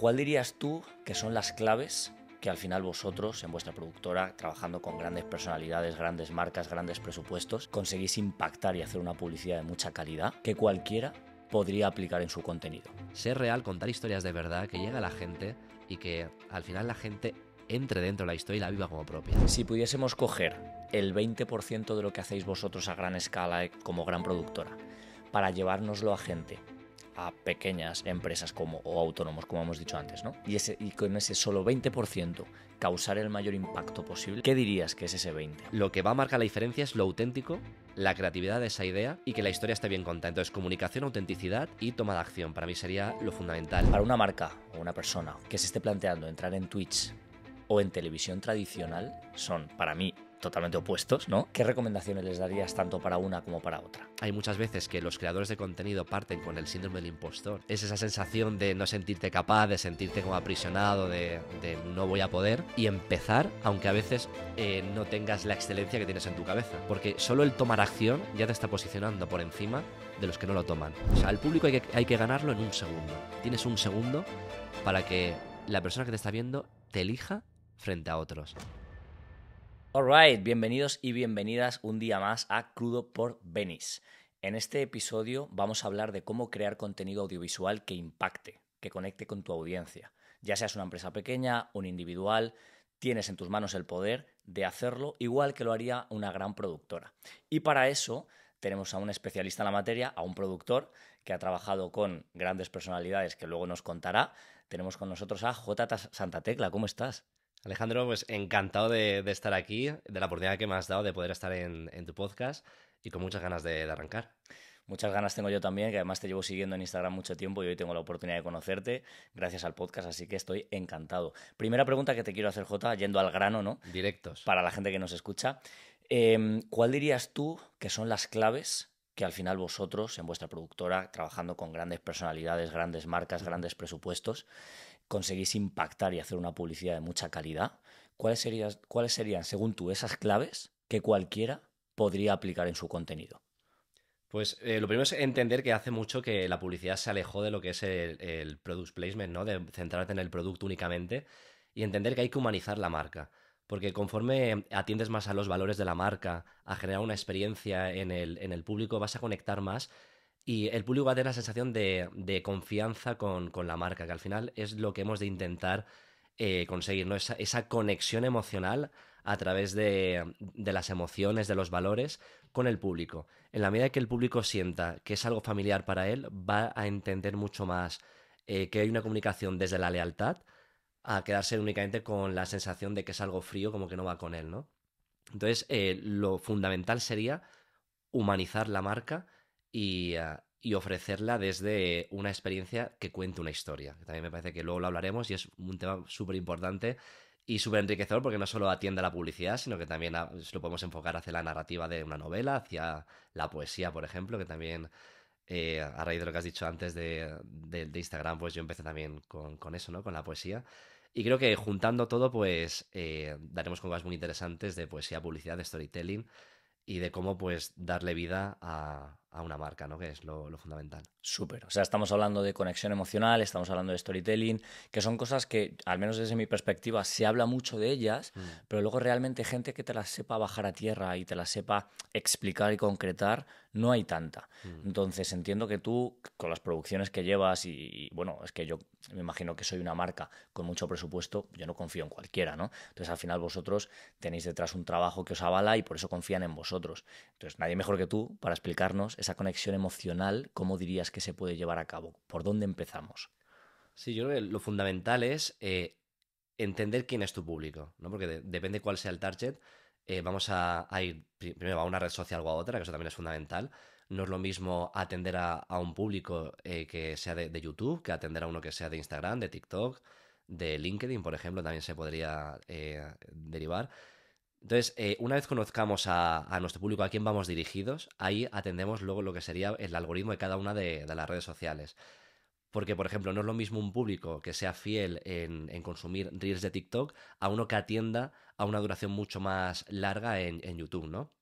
¿Cuál dirías tú que son las claves que al final vosotros, en vuestra productora, trabajando con grandes personalidades, grandes marcas, grandes presupuestos, conseguís impactar y hacer una publicidad de mucha calidad que cualquiera podría aplicar en su contenido? Ser real, contar historias de verdad, que llegue a la gente y que al final la gente entre dentro de la historia y la viva como propia. Si pudiésemos coger el 20% de lo que hacéis vosotros a gran escala como gran productora para llevárnoslo a gente, a pequeñas empresas o autónomos, como hemos dicho antes, ¿no? Y con ese solo 20% causar el mayor impacto posible, ¿qué dirías que es ese 20? Lo que va a marcar la diferencia es lo auténtico, la creatividad de esa idea y que la historia esté bien contada. Entonces, comunicación, autenticidad y toma de acción. Para mí sería lo fundamental. Para una marca o una persona que se esté planteando entrar en Twitch o en televisión tradicional, son, para mí, totalmente opuestos, ¿no? ¿Qué recomendaciones les darías tanto para una como para otra? Hay muchas veces que los creadores de contenido parten con el síndrome del impostor. Es esa sensación de no sentirte capaz, de sentirte como aprisionado, de no voy a poder. Y empezar, aunque a veces no tengas la excelencia que tienes en tu cabeza. Porque solo el tomar acción ya te está posicionando por encima de los que no lo toman. O sea, al público hay que ganarlo en un segundo. Tienes un segundo para que la persona que te está viendo te elija frente a otros. Alright, bienvenidos y bienvenidas un día más a Crudo por Venice. En este episodio vamos a hablar de cómo crear contenido audiovisual que impacte, que conecte con tu audiencia. Ya seas una empresa pequeña, un individual, tienes en tus manos el poder de hacerlo igual que lo haría una gran productora. Y para eso tenemos a un especialista en la materia, a un productor que ha trabajado con grandes personalidades que luego nos contará. Tenemos con nosotros a J. Santa Tecla. ¿Cómo estás? Alejandro, pues encantado de estar aquí, de la oportunidad que me has dado de poder estar en tu podcast y con muchas ganas de arrancar. Muchas ganas tengo yo también, que además te llevo siguiendo en Instagram mucho tiempo y hoy tengo la oportunidad de conocerte gracias al podcast, así que estoy encantado. Primera pregunta que te quiero hacer, Jota, yendo al grano, ¿no? Directos. Para la gente que nos escucha. ¿Cuál dirías tú que son las claves que al final vosotros, en vuestra productora, trabajando con grandes personalidades, grandes marcas, grandes presupuestos, conseguís impactar y hacer una publicidad de mucha calidad? ¿Cuáles serían, según tú, esas claves que cualquiera podría aplicar en su contenido? Pues lo primero es entender que hace mucho que la publicidad se alejó de lo que es el product placement, ¿no? De centrarte en el producto únicamente y entender que hay que humanizar la marca. Porque conforme atiendes más a los valores de la marca, a generar una experiencia en el público, vas a conectar más y el público va a tener la sensación de confianza con la marca, que al final es lo que hemos de intentar conseguir, ¿no? Esa conexión emocional a través de las emociones, de los valores con el público. En la medida que el público sienta que es algo familiar para él, va a entender mucho más que hay una comunicación desde la lealtad a quedarse únicamente con la sensación de que es algo frío, como que no va con él, ¿no? Entonces, lo fundamental sería humanizar la marca y ofrecerla desde una experiencia que cuente una historia. Que también me parece que luego lo hablaremos y es un tema súper importante y súper enriquecedor porque no solo atiende a la publicidad, sino que también lo podemos enfocar hacia la narrativa de una novela, hacia la poesía, por ejemplo, que también, a raíz de lo que has dicho antes de Instagram, pues yo empecé también con eso, ¿no? Con la poesía. Y creo que juntando todo, pues daremos con cosas muy interesantes de poesía, publicidad, de storytelling y de cómo pues darle vida a una marca, ¿no? Que es lo fundamental. Súper. O sea, estamos hablando de conexión emocional, estamos hablando de storytelling, que son cosas que, al menos desde mi perspectiva, se habla mucho de ellas, pero luego realmente gente que te las sepa bajar a tierra y te las sepa explicar y concretar, no hay tanta. Entonces, entiendo que tú, con las producciones que llevas, bueno, es que yo me imagino que soy una marca con mucho presupuesto, yo no confío en cualquiera, ¿no? Entonces, al final vosotros tenéis detrás un trabajo que os avala y por eso confían en vosotros. Entonces, nadie mejor que tú para explicarnos esa conexión emocional, cómo dirías que se puede llevar a cabo. ¿Por dónde empezamos? Sí, yo creo que lo fundamental es entender quién es tu público, ¿no? Porque depende cuál sea el target, vamos a ir primero a una red social o a otra, que eso también es fundamental. No es lo mismo atender a un público que sea de YouTube que atender a uno que sea de Instagram, de TikTok, de LinkedIn, por ejemplo, también se podría derivar. Entonces, una vez conozcamos a nuestro público, a quién vamos dirigidos, ahí atendemos luego lo que sería el algoritmo de cada una de las redes sociales. Porque, por ejemplo, no es lo mismo un público que sea fiel en consumir reels de TikTok a uno que atienda a una duración mucho más larga en YouTube, ¿no?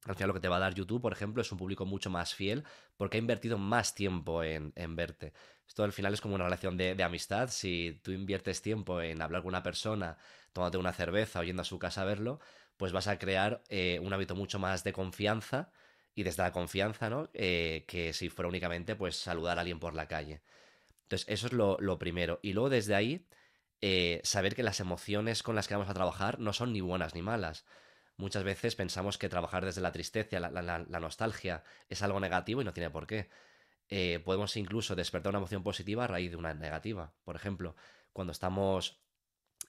Al final lo que te va a dar YouTube, por ejemplo, es un público mucho más fiel porque ha invertido más tiempo en verte. Esto al final es como una relación de amistad. Si tú inviertes tiempo en hablar con una persona, tomándote una cerveza o yendo a su casa a verlo, pues vas a crear un hábito mucho más de confianza y desde la confianza, ¿no? Que si fuera únicamente pues saludar a alguien por la calle. Entonces, eso es lo primero. Y luego desde ahí, saber que las emociones con las que vamos a trabajar no son ni buenas ni malas. Muchas veces pensamos que trabajar desde la tristeza, la nostalgia, es algo negativo y no tiene por qué. Podemos incluso despertar una emoción positiva a raíz de una negativa. Por ejemplo, cuando estamos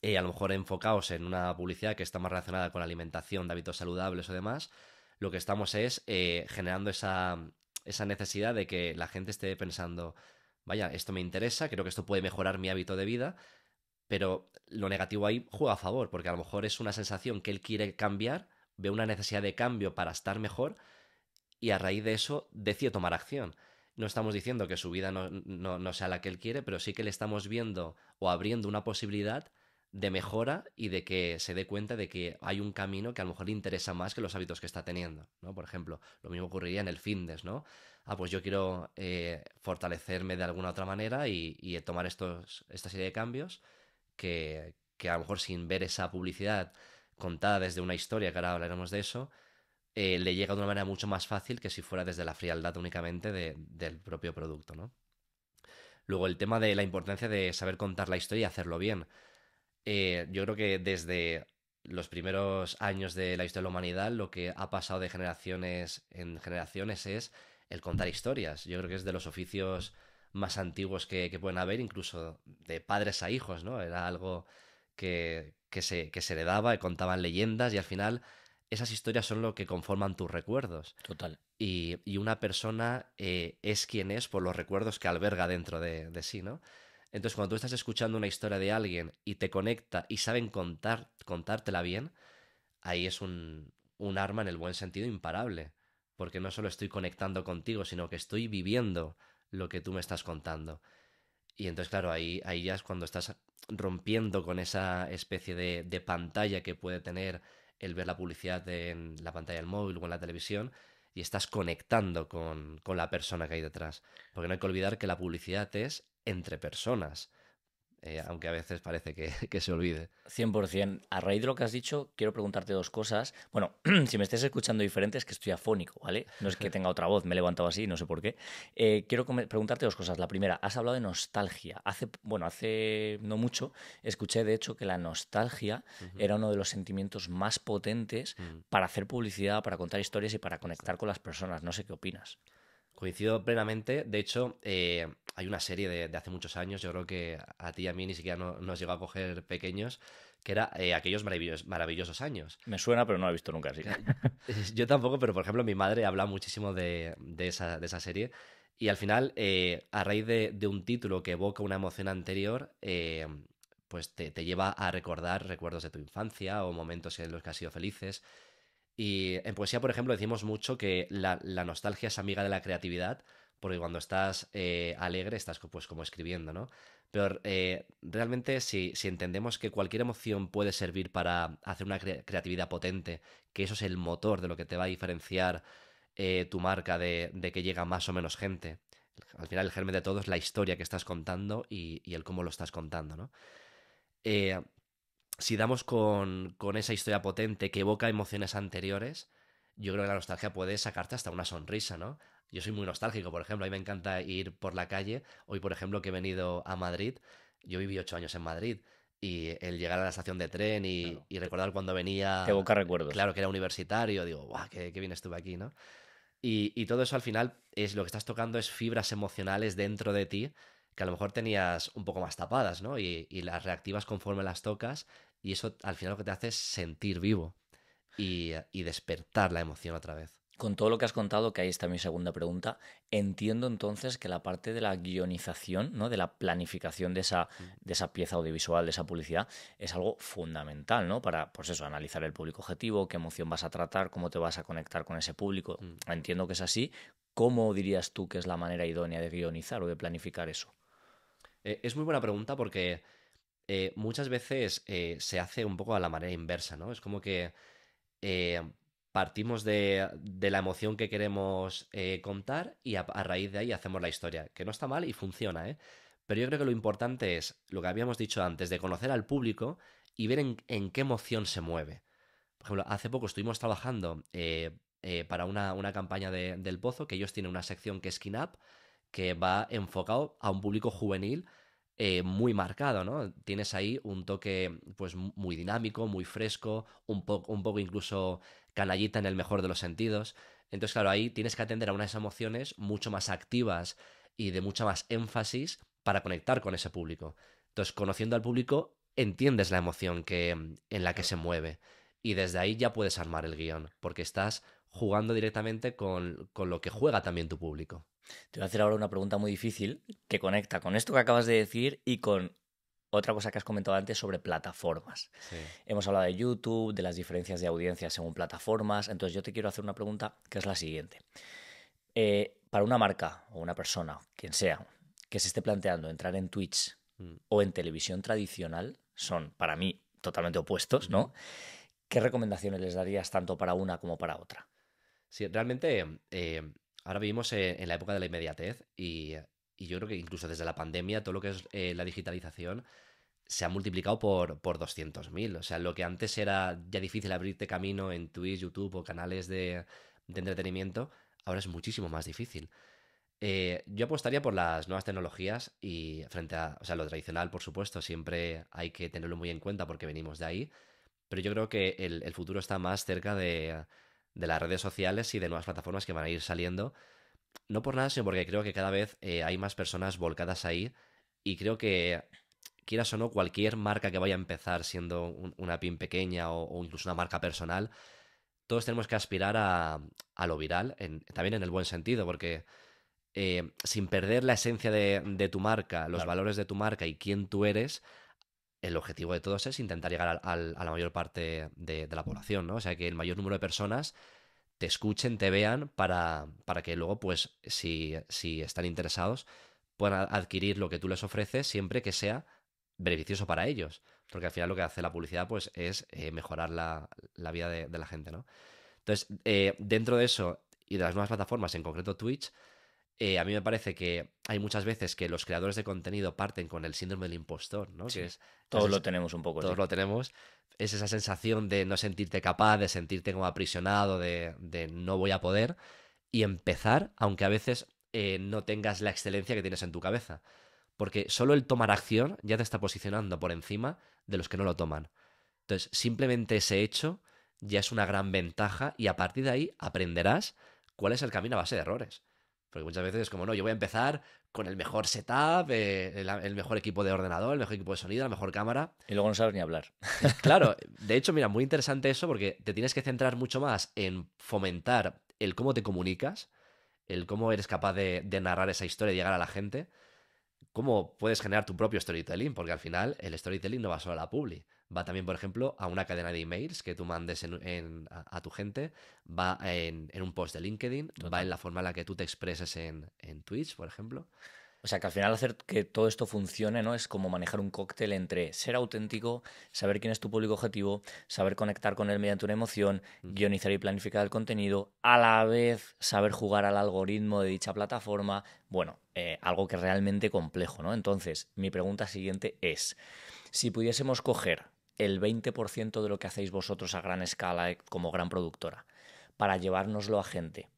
a lo mejor enfocados en una publicidad que está más relacionada con la alimentación, de hábitos saludables o demás, lo que estamos es generando esa necesidad de que la gente esté pensando, vaya, esto me interesa, creo que esto puede mejorar mi hábito de vida, pero lo negativo ahí juega a favor, porque a lo mejor es una sensación que él quiere cambiar, ve una necesidad de cambio para estar mejor y a raíz de eso decide tomar acción. No estamos diciendo que su vida no sea la que él quiere, pero sí que le estamos viendo o abriendo una posibilidad de mejora y de que se dé cuenta de que hay un camino que a lo mejor le interesa más que los hábitos que está teniendo, ¿no? Por ejemplo, lo mismo ocurriría en el fitness, ¿no? Ah, pues yo quiero fortalecerme de alguna otra manera y tomar esta serie de cambios que a lo mejor sin ver esa publicidad contada desde una historia, que ahora hablaremos de eso, le llega de una manera mucho más fácil que si fuera desde la frialdad únicamente del propio producto, ¿no? Luego, el tema de la importancia de saber contar la historia y hacerlo bien. Yo creo que desde los primeros años de la historia de la humanidad, lo que ha pasado de generaciones en generaciones es el contar historias. Yo creo que es de los oficios más antiguos que pueden haber, incluso de padres a hijos, ¿no? Era algo que se heredaba, y contaban leyendas y al final esas historias son lo que conforman tus recuerdos. Total. Y una persona es quien es por los recuerdos que alberga dentro de sí, ¿no? Entonces, cuando tú estás escuchando una historia de alguien y te conecta y saben contártela bien, ahí es un arma en el buen sentido imparable. Porque no solo estoy conectando contigo, sino que estoy viviendo lo que tú me estás contando. Y entonces, claro, ahí ya es cuando estás rompiendo con esa especie de pantalla que puede tener el ver la publicidad en la pantalla del móvil o en la televisión y estás conectando con la persona que hay detrás. Porque no hay que olvidar que la publicidad es entre personas, aunque a veces parece que se olvide. 100%. A raíz de lo que has dicho, quiero preguntarte dos cosas. Bueno, si me estés escuchando diferente es que estoy afónico, ¿vale? No es que tenga otra voz, me he levantado así, no sé por qué. Quiero preguntarte dos cosas. La primera, has hablado de nostalgia. Hace no mucho escuché, de hecho, que la nostalgia Ujú. era uno de los sentimientos más potentes Mm. para hacer publicidad, para contar historias y para conectar con las personas. No sé qué opinas. Coincido plenamente. De hecho, hay una serie de hace muchos años, yo creo que a ti y a mí ni siquiera nos llegó a coger pequeños, que era aquellos maravillosos años. Me suena, pero no la he visto nunca así. Ca- Yo tampoco, pero por ejemplo mi madre habla muchísimo de esa serie y al final, a raíz de un título que evoca una emoción anterior, pues te lleva a recordar recuerdos de tu infancia o momentos en los que has sido felices. Y en poesía, por ejemplo, decimos mucho que la nostalgia es amiga de la creatividad, porque cuando estás alegre estás pues como escribiendo, ¿no? Pero realmente si entendemos que cualquier emoción puede servir para hacer una creatividad potente, que eso es el motor de lo que te va a diferenciar tu marca de que llega más o menos gente. Al final el germen de todo es la historia que estás contando y el cómo lo estás contando, ¿no? Eh, si damos con esa historia potente que evoca emociones anteriores, yo creo que la nostalgia puede sacarte hasta una sonrisa, ¿no? Yo soy muy nostálgico, por ejemplo, a mí me encanta ir por la calle. Hoy, por ejemplo, que he venido a Madrid, yo viví 8 años en Madrid y el llegar a la estación de tren y, Claro. y recordar cuando Te venía, evoca recuerdos. claro que era universitario, digo, guau, qué bien estuve aquí, ¿no? Y todo eso al final es lo que estás tocando es fibras emocionales dentro de ti que a lo mejor tenías un poco más tapadas, ¿no? Y las reactivas conforme las tocas y eso al final lo que te hace es sentir vivo y despertar la emoción otra vez. Con todo lo que has contado, que ahí está mi segunda pregunta, entiendo entonces que la parte de la guionización, ¿no? De la planificación Mm, de esa pieza audiovisual, de esa publicidad, es algo fundamental, ¿no? Para, pues eso, analizar el público objetivo, qué emoción vas a tratar, cómo te vas a conectar con ese público. mm. Entiendo que es así. ¿Cómo dirías tú que es la manera idónea de guionizar o de planificar eso? Es muy buena pregunta porque muchas veces se hace un poco a la manera inversa, ¿no? Es como que partimos de la emoción que queremos contar y a raíz de ahí hacemos la historia, que no está mal y funciona, ¿eh? Pero yo creo que lo importante es lo que habíamos dicho antes, de conocer al público y ver en qué emoción se mueve. Por ejemplo, hace poco estuvimos trabajando para una campaña del Pozo, que ellos tienen una sección que es Skin Up, que va enfocado a un público juvenil muy marcado, ¿no? Tienes ahí un toque pues muy dinámico, muy fresco, un poco incluso canallita en el mejor de los sentidos. Entonces, claro, ahí tienes que atender a unas emociones mucho más activas y de mucha más énfasis para conectar con ese público. Entonces, conociendo al público, entiendes la emoción en la que se mueve. Y desde ahí ya puedes armar el guión, porque estás jugando directamente con lo que juega también tu público. Te voy a hacer ahora una pregunta muy difícil que conecta con esto que acabas de decir y con otra cosa que has comentado antes sobre plataformas. Sí. Hemos hablado de YouTube, de las diferencias de audiencia según plataformas. Entonces yo te quiero hacer una pregunta que es la siguiente. Para una marca o una persona, quien sea, que se esté planteando entrar en Twitch o en televisión tradicional, son para mí totalmente opuestos, ¿no? ¿Qué recomendaciones les darías tanto para una como para otra? Sí, realmente ahora vivimos en la época de la inmediatez y yo creo que incluso desde la pandemia todo lo que es la digitalización se ha multiplicado por 200.000. O sea, lo que antes era ya difícil abrirte camino en Twitch, YouTube o canales de entretenimiento, ahora es muchísimo más difícil. Yo apostaría por las nuevas tecnologías y frente a, o sea, lo tradicional, por supuesto, siempre hay que tenerlo muy en cuenta porque venimos de ahí, pero yo creo que el futuro está más cerca de las redes sociales y de nuevas plataformas que van a ir saliendo. No por nada, sino porque creo que cada vez hay más personas volcadas ahí y creo que, quieras o no, cualquier marca que vaya a empezar siendo una pyme pequeña o incluso una marca personal, todos tenemos que aspirar a lo viral, también en el buen sentido, porque sin perder la esencia de tu marca, los Claro. valores de tu marca y quién tú eres, el objetivo de todos es intentar llegar a la mayor parte de la población, ¿no? O sea, que el mayor número de personas te escuchen, te vean, para que luego, pues, si están interesados, puedan adquirir lo que tú les ofreces siempre que sea beneficioso para ellos. Porque al final lo que hace la publicidad, pues, es mejorar la vida de la gente, ¿no? Entonces, dentro de eso y de las nuevas plataformas, en concreto Twitch, a mí me parece que hay muchas veces que los creadores de contenido parten con el síndrome del impostor, ¿no? Sí, Que es todos lo tenemos un poco, todos sí. lo tenemos, es esa sensación de no sentirte capaz, de sentirte como aprisionado, de no voy a poder, y empezar, aunque a veces no tengas la excelencia que tienes en tu cabeza. Porque solo el tomar acción ya te está posicionando por encima de los que no lo toman. Entonces, simplemente ese hecho ya es una gran ventaja y a partir de ahí aprenderás cuál es el camino a base de errores. Porque muchas veces es como, no, yo voy a empezar con el mejor setup, el mejor equipo de ordenador, el mejor equipo de sonido, la mejor cámara. Y luego no sabes ni hablar. Claro, de hecho, mira, muy interesante eso porque te tienes que centrar mucho más en fomentar el cómo te comunicas, el cómo eres capaz de narrar esa historia y llegar a la gente, cómo puedes generar tu propio storytelling, porque al final el storytelling no va solo a la publi, va también, por ejemplo, a una cadena de emails que tú mandes a tu gente, va en un post de LinkedIn, Total. va en la forma en la que tú te expreses en Twitch, por ejemplo. O sea, que al final hacer que todo esto funcione, ¿no? Es como manejar un cóctel entre ser auténtico, saber quién es tu público objetivo, saber conectar con él mediante una emoción, guionizar y planificar el contenido, a la vez saber jugar al algoritmo de dicha plataforma. Bueno, algo que es realmente complejo, ¿no? Entonces, mi pregunta siguiente es, si pudiésemos coger el 20% de lo que hacéis vosotros a gran escala como gran productora para llevárnoslo a gente,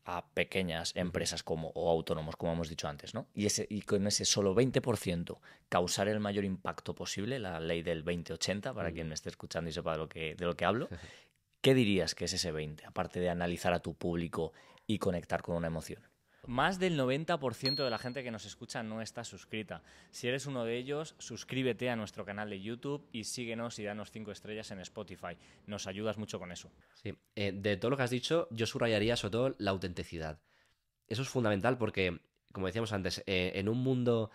a pequeñas empresas como, o autónomos, como hemos dicho antes, ¿no? Y con ese solo 20% causar el mayor impacto posible, la ley del 20-80, para quien me esté escuchando y sepa de lo que hablo, ¿qué dirías que es ese 20, aparte de analizar a tu público y conectar con una emoción? Más del 90% de la gente que nos escucha no está suscrita. Si eres uno de ellos, suscríbete a nuestro canal de YouTube y síguenos y danos 5 estrellas en Spotify. Nos ayudas mucho con eso. Sí, de todo lo que has dicho, yo subrayaría sobre todo la autenticidad. Eso es fundamental porque, como decíamos antes, en un mundo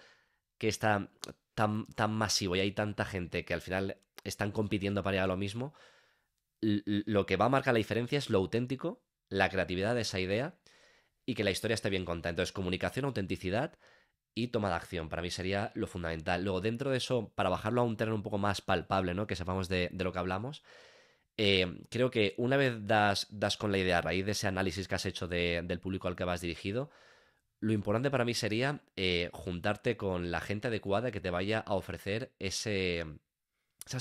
que está tan masivo y hay tanta gente que al final están compitiendo para llegar a lo mismo, lo que va a marcar la diferencia es lo auténtico, la creatividad de esa idea y que la historia esté bien contada. Entonces, comunicación, autenticidad y toma de acción, para mí sería lo fundamental. Luego, dentro de eso, para bajarlo a un terreno un poco más palpable, ¿no? Que sepamos de lo que hablamos, creo que una vez das con la idea a raíz de ese análisis que has hecho del público al que vas dirigido, lo importante para mí sería juntarte con la gente adecuada que te vaya a ofrecer esas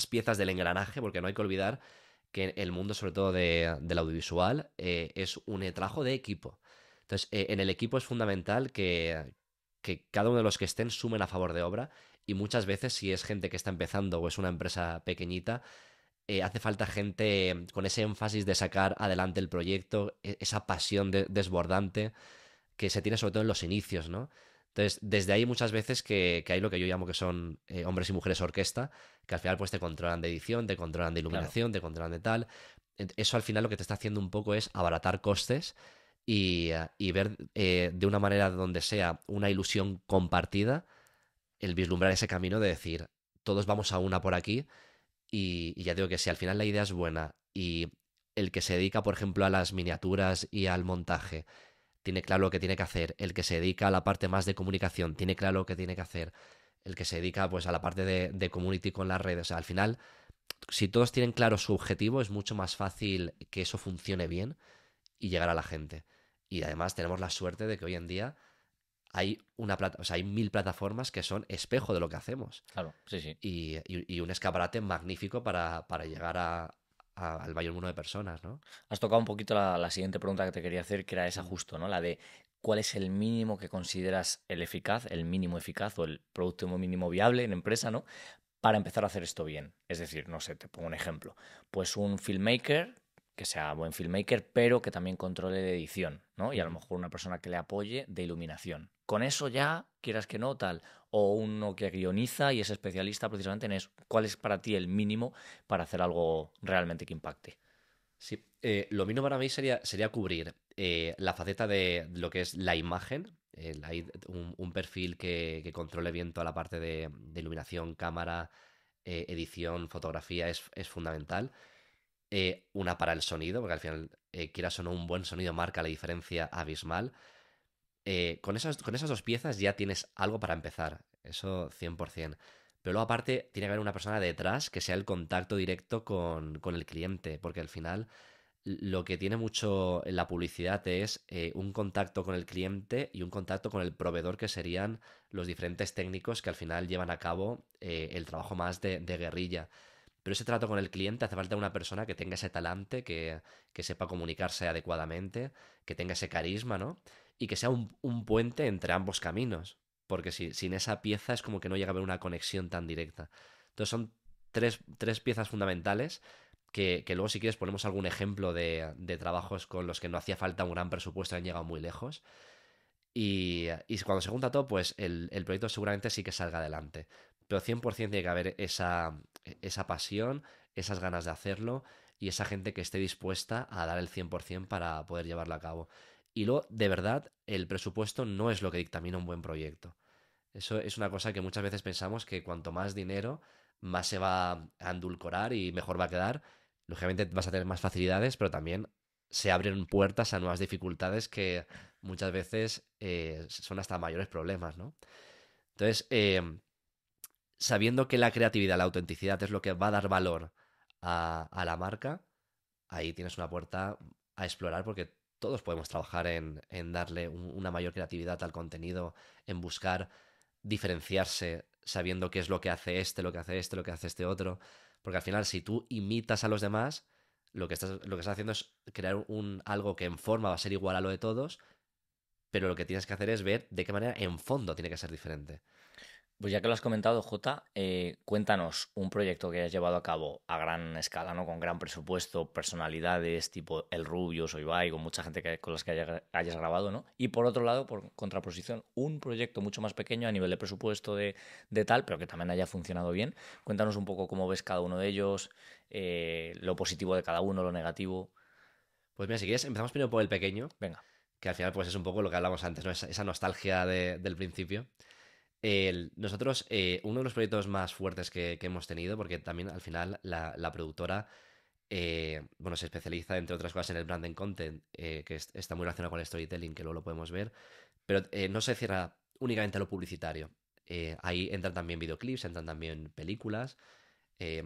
piezas del engranaje, porque no hay que olvidar que el mundo, sobre todo del audiovisual, es un trabajo de equipo. Entonces, en el equipo es fundamental que cada uno de los que estén sumen a favor de obra, y muchas veces, si es gente que está empezando o es una empresa pequeñita, hace falta gente con ese énfasis de sacar adelante el proyecto, esa pasión desbordante que se tiene sobre todo en los inicios, ¿no? Entonces, desde ahí muchas veces que hay lo que yo llamo que son hombres y mujeres orquesta, que al final pues te controlan de edición, te controlan de Claro. iluminación, te controlan de tal. Eso al final lo que te está haciendo un poco es abaratar costes y ver de una manera donde sea una ilusión compartida, el vislumbrar ese camino de decir, todos vamos a una por aquí y ya digo que si al final la idea es buena y el que se dedica, por ejemplo, a las miniaturas y al montaje, tiene claro lo que tiene que hacer, el que se dedica a la parte más de comunicación, tiene claro lo que tiene que hacer, el que se dedica pues a la parte de community con las redes, o sea, al final, si todos tienen claro su objetivo, es mucho más fácil que eso funcione bien y llegar a la gente. Y además tenemos la suerte de que hoy en día hay o sea, hay 1000 plataformas que son espejo de lo que hacemos Claro, sí, sí. y un escaparate magnífico para llegar al mayor número de personas, ¿no? Has tocado un poquito la siguiente pregunta que te quería hacer, que era esa Mm. justo, ¿no? La de cuál es el mínimo que consideras el eficaz, el mínimo eficaz o el producto mínimo viable en empresa, ¿no? Para empezar a hacer esto bien. Es decir, no sé, te pongo un ejemplo. Pues un filmmaker, que sea buen filmmaker, pero que también controle de edición, ¿no? Y a lo Ujú. mejor una persona que le apoye de iluminación. Con eso ya, quieras que no, tal. O uno que guioniza y es especialista precisamente en eso. ¿Cuál es para ti el mínimo para hacer algo realmente que impacte? Sí, lo mínimo para mí sería cubrir la faceta de lo que es la imagen, un perfil que controle bien toda la parte de iluminación, cámara, edición, fotografía es fundamental. Una para el sonido, porque al final, quieras o no, un buen sonido marca la diferencia abismal. Con esas dos piezas ya tienes algo para empezar, eso 100%. Pero luego aparte tiene que haber una persona detrás que sea el contacto directo con el cliente, porque al final lo que tiene mucho en la publicidad es un contacto con el cliente y un contacto con el proveedor, que serían los diferentes técnicos que al final llevan a cabo el trabajo más de guerrilla. Pero ese trato con el cliente hace falta una persona que tenga ese talante, que sepa comunicarse adecuadamente, que tenga ese carisma, ¿no? Y que sea un puente entre ambos caminos. Porque sin esa pieza es como que no llega a haber una conexión tan directa. Entonces son tres piezas fundamentales que luego, si quieres, ponemos algún ejemplo de trabajos con los que no hacía falta un gran presupuesto y han llegado muy lejos. Y cuando se junta todo, pues el proyecto seguramente sí que salga adelante. Pero 100% tiene que haber esa pasión, esas ganas de hacerlo y esa gente que esté dispuesta a dar el 100% para poder llevarlo a cabo. Y luego, de verdad, el presupuesto no es lo que dictamina un buen proyecto. Eso es una cosa que muchas veces pensamos, que cuanto más dinero, más se va a endulcorar y mejor va a quedar. Lógicamente vas a tener más facilidades, pero también se abren puertas a nuevas dificultades que muchas veces son hasta mayores problemas, ¿no? Entonces, sabiendo que la creatividad, la autenticidad es lo que va a dar valor a la marca, ahí tienes una puerta a explorar, porque todos podemos trabajar en darle una mayor creatividad al contenido, en buscar diferenciarse sabiendo qué es lo que hace este, lo que hace este, lo que hace este otro. Porque al final, si tú imitas a los demás, lo que estás haciendo es crear algo que en forma va a ser igual a lo de todos, pero lo que tienes que hacer es ver de qué manera en fondo tiene que ser diferente. Pues ya que lo has comentado, Jota, cuéntanos un proyecto que hayas llevado a cabo a gran escala, ¿no? Con gran presupuesto, personalidades tipo El Rubio, Soy Ibai, con mucha gente con las que hayas grabado, ¿no? Y por otro lado, por contraposición, un proyecto mucho más pequeño a nivel de presupuesto de tal, pero que también haya funcionado bien. Cuéntanos un poco cómo ves cada uno de ellos, lo positivo de cada uno, lo negativo. Pues mira, si quieres, empezamos primero por el pequeño, Venga. que al final pues es un poco lo que hablamos antes, ¿no? Esa nostalgia del principio. Nosotros, uno de los proyectos más fuertes que hemos tenido, porque también al final la productora, bueno, se especializa, entre otras cosas, en el branding content, que está muy relacionado con el storytelling, que luego lo podemos ver, pero no se cierra únicamente a lo publicitario. Ahí entran también videoclips, entran también películas. eh,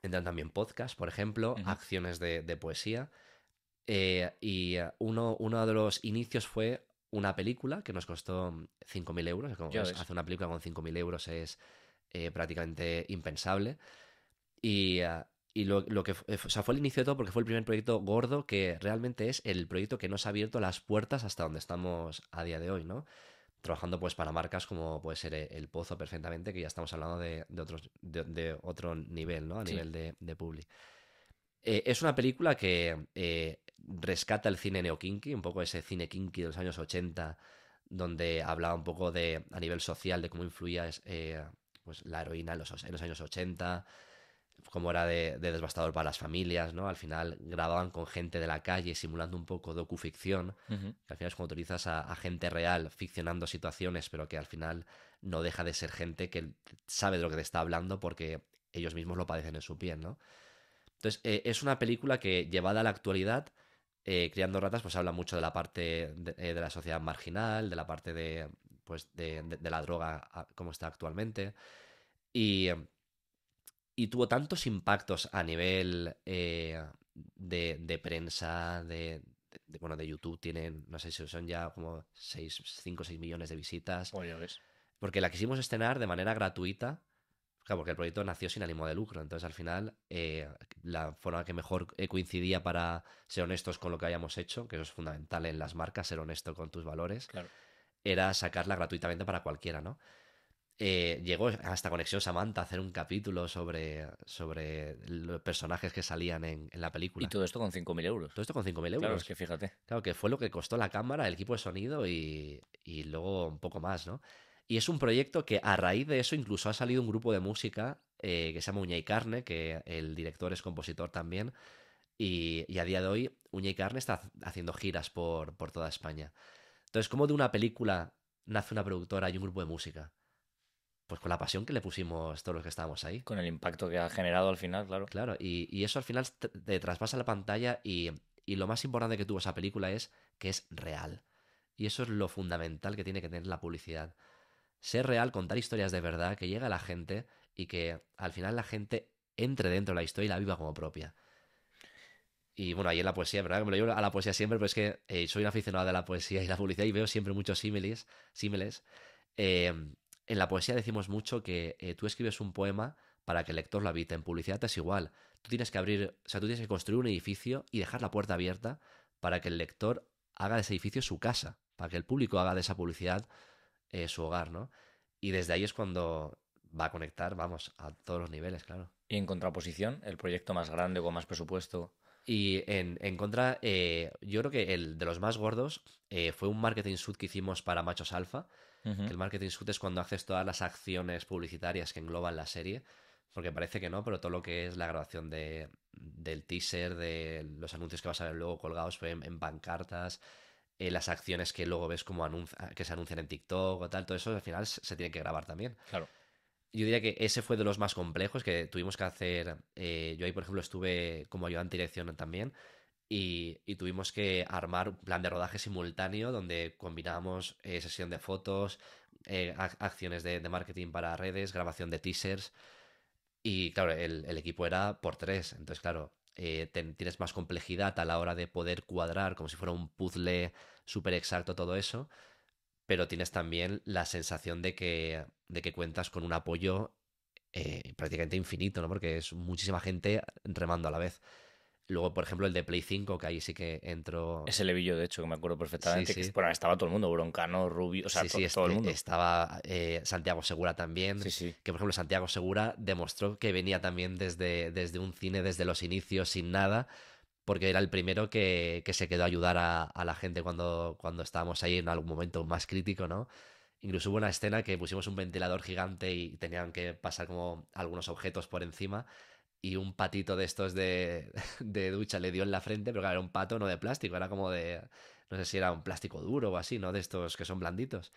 Entran también podcasts, por ejemplo, acciones de poesía. Uno de los inicios fue una película que nos costó 5.000 euros. Como ves, hacer una película con 5.000 euros es prácticamente impensable. Y lo que o sea, fue el inicio de todo porque fue el primer proyecto gordo que realmente es el proyecto que nos ha abierto las puertas hasta donde estamos a día de hoy, ¿no? Trabajando pues para marcas como puede ser El Pozo perfectamente, que ya estamos hablando de otro nivel, ¿no? A nivel de publi. Es una película que rescata el cine neokinky, un poco ese cine kinky de los años 80, donde hablaba un poco a nivel social de cómo influía pues, la heroína en los años 80, cómo era de devastador para las familias, ¿no? Al final grababan con gente de la calle simulando un poco docuficción, que al final es cuando utilizas a gente real ficcionando situaciones, pero que al final no deja de ser gente que sabe de lo que te está hablando porque ellos mismos lo padecen en su piel, ¿no? Entonces, es una película que, llevada a la actualidad, Criando ratas, pues habla mucho de la parte de la sociedad marginal, de la parte pues, de la droga como está actualmente. Y, y tuvo tantos impactos a nivel de prensa, bueno, de YouTube tienen, no sé si son ya como 5 o 6 millones de visitas. Oye, ¿ves? Porque la quisimos estrenar de manera gratuita. Claro, porque el proyecto nació sin ánimo de lucro. Entonces, al final, la forma que mejor coincidía para ser honestos con lo que hayamos hecho, que eso es fundamental en las marcas, ser honesto con tus valores, Claro. era sacarla gratuitamente para cualquiera, ¿no? Llegó hasta Conexión Samantha a hacer un capítulo sobre los personajes que salían en la película. Y todo esto con 5.000 euros. Todo esto con 5.000 euros. Claro, es que fíjate. Claro, que fue lo que costó la cámara, el equipo de sonido y luego un poco más, ¿no? Y es un proyecto que a raíz de eso incluso ha salido un grupo de música que se llama Uña y Carne, que el director es compositor también. Y a día de hoy Uña y Carne está haciendo giras por toda España. Entonces, ¿cómo de una película nace una productora y un grupo de música? Pues con la pasión que le pusimos todos los que estábamos ahí. Con el impacto que ha generado al final, claro. Claro, y eso al final te traspasa la pantalla y lo más importante que tuvo esa película es que es real. Y eso es lo fundamental que tiene que tener la publicidad. Ser real, contar historias de verdad, que llegue a la gente y que al final la gente entre dentro de la historia y la viva como propia. Y bueno, ahí en la poesía, ¿verdad? Que me lo llevo a la poesía siempre, pero es que soy un aficionado de la poesía y la publicidad y veo siempre muchos símiles. Eh, en la poesía decimos mucho que tú escribes un poema para que el lector lo habite. En publicidad es igual. Tú tienes que abrir, o sea, tú tienes que construir un edificio y dejar la puerta abierta para que el lector haga de ese edificio su casa, para que el público haga de esa publicidad su hogar, ¿no? Y desde ahí es cuando va a conectar, vamos, a todos los niveles, claro. Y en contraposición, el proyecto más grande con más presupuesto. Y en contra, yo creo que el de los más gordos fue un marketing suite que hicimos para Machos Alfa. Que el marketing suite es cuando haces todas las acciones publicitarias que engloban la serie. Porque parece que no, pero todo lo que es la grabación del teaser, de los anuncios que vas a ver luego colgados en pancartas, las acciones que luego ves como que se anuncian en TikTok o tal, todo eso al final se tiene que grabar también. Claro. Yo diría que ese fue de los más complejos que tuvimos que hacer. Yo ahí, por ejemplo, estuve como ayudante de dirección también y tuvimos que armar un plan de rodaje simultáneo donde combinábamos sesión de fotos, acciones de marketing para redes, grabación de teasers y claro, el equipo era por tres. Entonces, claro, tienes más complejidad a la hora de poder cuadrar como si fuera un puzzle súper exacto todo eso, pero tienes también la sensación de que cuentas con un apoyo prácticamente infinito, ¿no? Porque es muchísima gente remando a la vez. Luego, por ejemplo, el de Play 5, que ahí sí que entró. Ese levillo, de hecho, que me acuerdo Sí, perfectamente. Que, sí. bueno, estaba todo el mundo, Broncano, Rubio, o sea, Sí, sí, todo el mundo. estaba Santiago Segura también. Sí, sí. Que, por ejemplo, Santiago Segura demostró que venía también desde un cine, desde los inicios, sin nada, porque era el primero que se quedó a ayudar a la gente cuando estábamos ahí en algún momento más crítico, ¿no? Incluso hubo una escena que pusimos un ventilador gigante y tenían que pasar como algunos objetos por encima y un patito de estos de ducha le dio en la frente, pero claro, era un pato no de plástico, era como no sé si era un plástico duro o así, ¿no? De estos que son blanditos.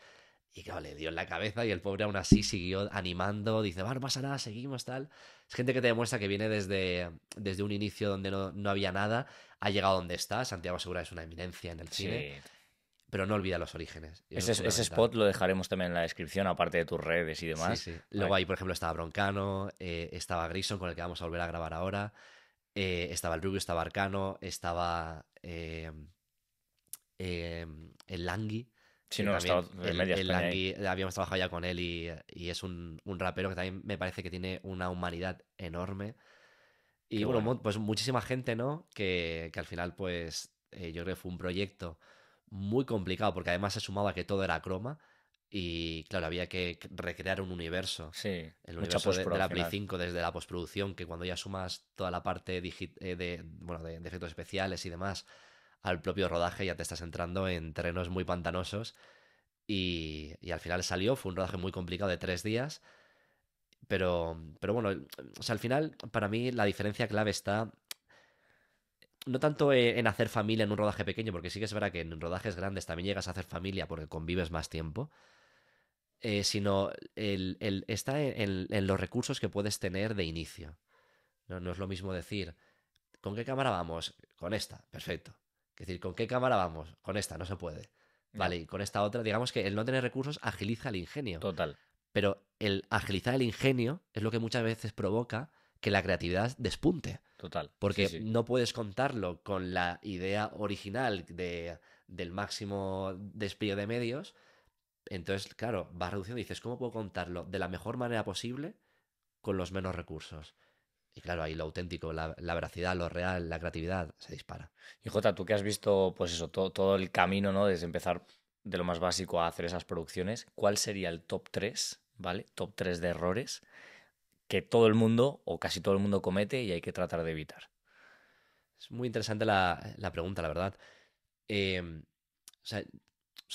Y claro, le dio en la cabeza y el pobre aún así siguió animando, dice, va, no pasa nada, seguimos, tal. Es gente que te demuestra que viene desde un inicio donde no había nada, ha llegado donde está. Santiago Segura es una eminencia en el cine. Sí. pero no olvida los orígenes. Y eso Ese, es ese fundamental. spot lo dejaremos también en la descripción, aparte de tus redes y Sí, demás. sí. Vale. Luego ahí, por ejemplo, estaba Broncano, estaba Grison, con el que vamos a volver a grabar ahora. Estaba el Rubio, estaba Arcano, estaba el Langui, Si que no, estaba también en media el España ahí. Langui, habíamos trabajado ya con él y es un rapero que también me parece que tiene una humanidad enorme. Y Qué bueno, bueno. pues muchísima gente, ¿no? Que al final, pues yo creo que fue un proyecto muy complicado porque además se sumaba que todo era croma y claro, había que recrear un universo, Sí, el mucha universo postpro de al la Play final. 5 desde la postproducción, que cuando ya sumas toda la parte bueno, de efectos especiales y demás al propio rodaje ya te estás entrando en terrenos muy pantanosos y al final salió, fue un rodaje muy complicado de 3 días. Pero bueno, o sea, al final, para mí la diferencia clave está no tanto en hacer familia en un rodaje pequeño, porque sí que es verdad que en rodajes grandes también llegas a hacer familia porque convives más tiempo, sino está en los recursos que puedes tener de inicio. No, no es lo mismo decir, ¿con qué cámara vamos? Con esta, perfecto. Es decir, ¿con qué cámara vamos? Con esta, no se puede. Ya, Vale, y con esta otra, digamos que el no tener recursos agiliza el ingenio. total, Pero el agilizar el ingenio es lo que muchas veces provoca que la creatividad despunte. total. Sí, Porque sí. no puedes contarlo con la idea original del máximo despliegue de medios. Entonces, claro, vas reduciendo y dices, ¿cómo puedo contarlo de la mejor manera posible con los menos recursos? Y claro, ahí lo auténtico, la veracidad, lo real, la creatividad se dispara. Y Jota, tú que has visto, pues eso, todo el camino, ¿no? Desde empezar de lo más básico a hacer esas producciones, ¿cuál sería el top 3, ¿vale? Top 3 de errores que todo el mundo o casi todo el mundo comete y hay que tratar de evitar. Es muy interesante la pregunta, la verdad. O sea,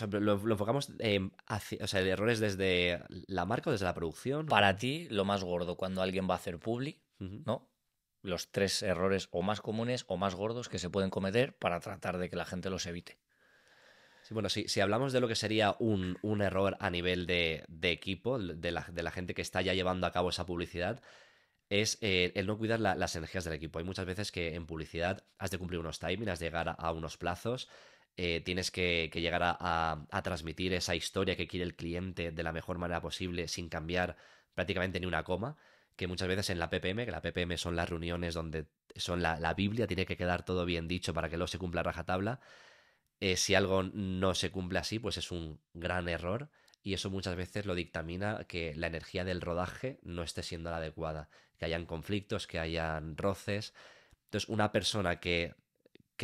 lo enfocamos o sea, de errores desde la marca o desde la producción. Para ti, lo más gordo cuando alguien va a hacer publi, Ujú. ¿no? Los 3 errores o más comunes o más gordos que se pueden cometer para tratar de que la gente los evite. Sí, bueno, si hablamos de lo que sería un error a nivel de equipo, de la gente que está ya llevando a cabo esa publicidad, es el no cuidar las energías del equipo. Hay muchas veces que en publicidad has de cumplir unos timings, has de llegar a unos plazos, tienes que llegar a transmitir esa historia que quiere el cliente de la mejor manera posible sin cambiar prácticamente ni una coma, que muchas veces en la PPM, que la PPM son las reuniones donde son la Biblia, tiene que quedar todo bien dicho para que luego se cumpla a rajatabla. Si algo no se cumple así, pues es un gran error y eso muchas veces lo dictamina que la energía del rodaje no esté siendo la adecuada, que hayan conflictos, que hayan roces. Entonces, una persona que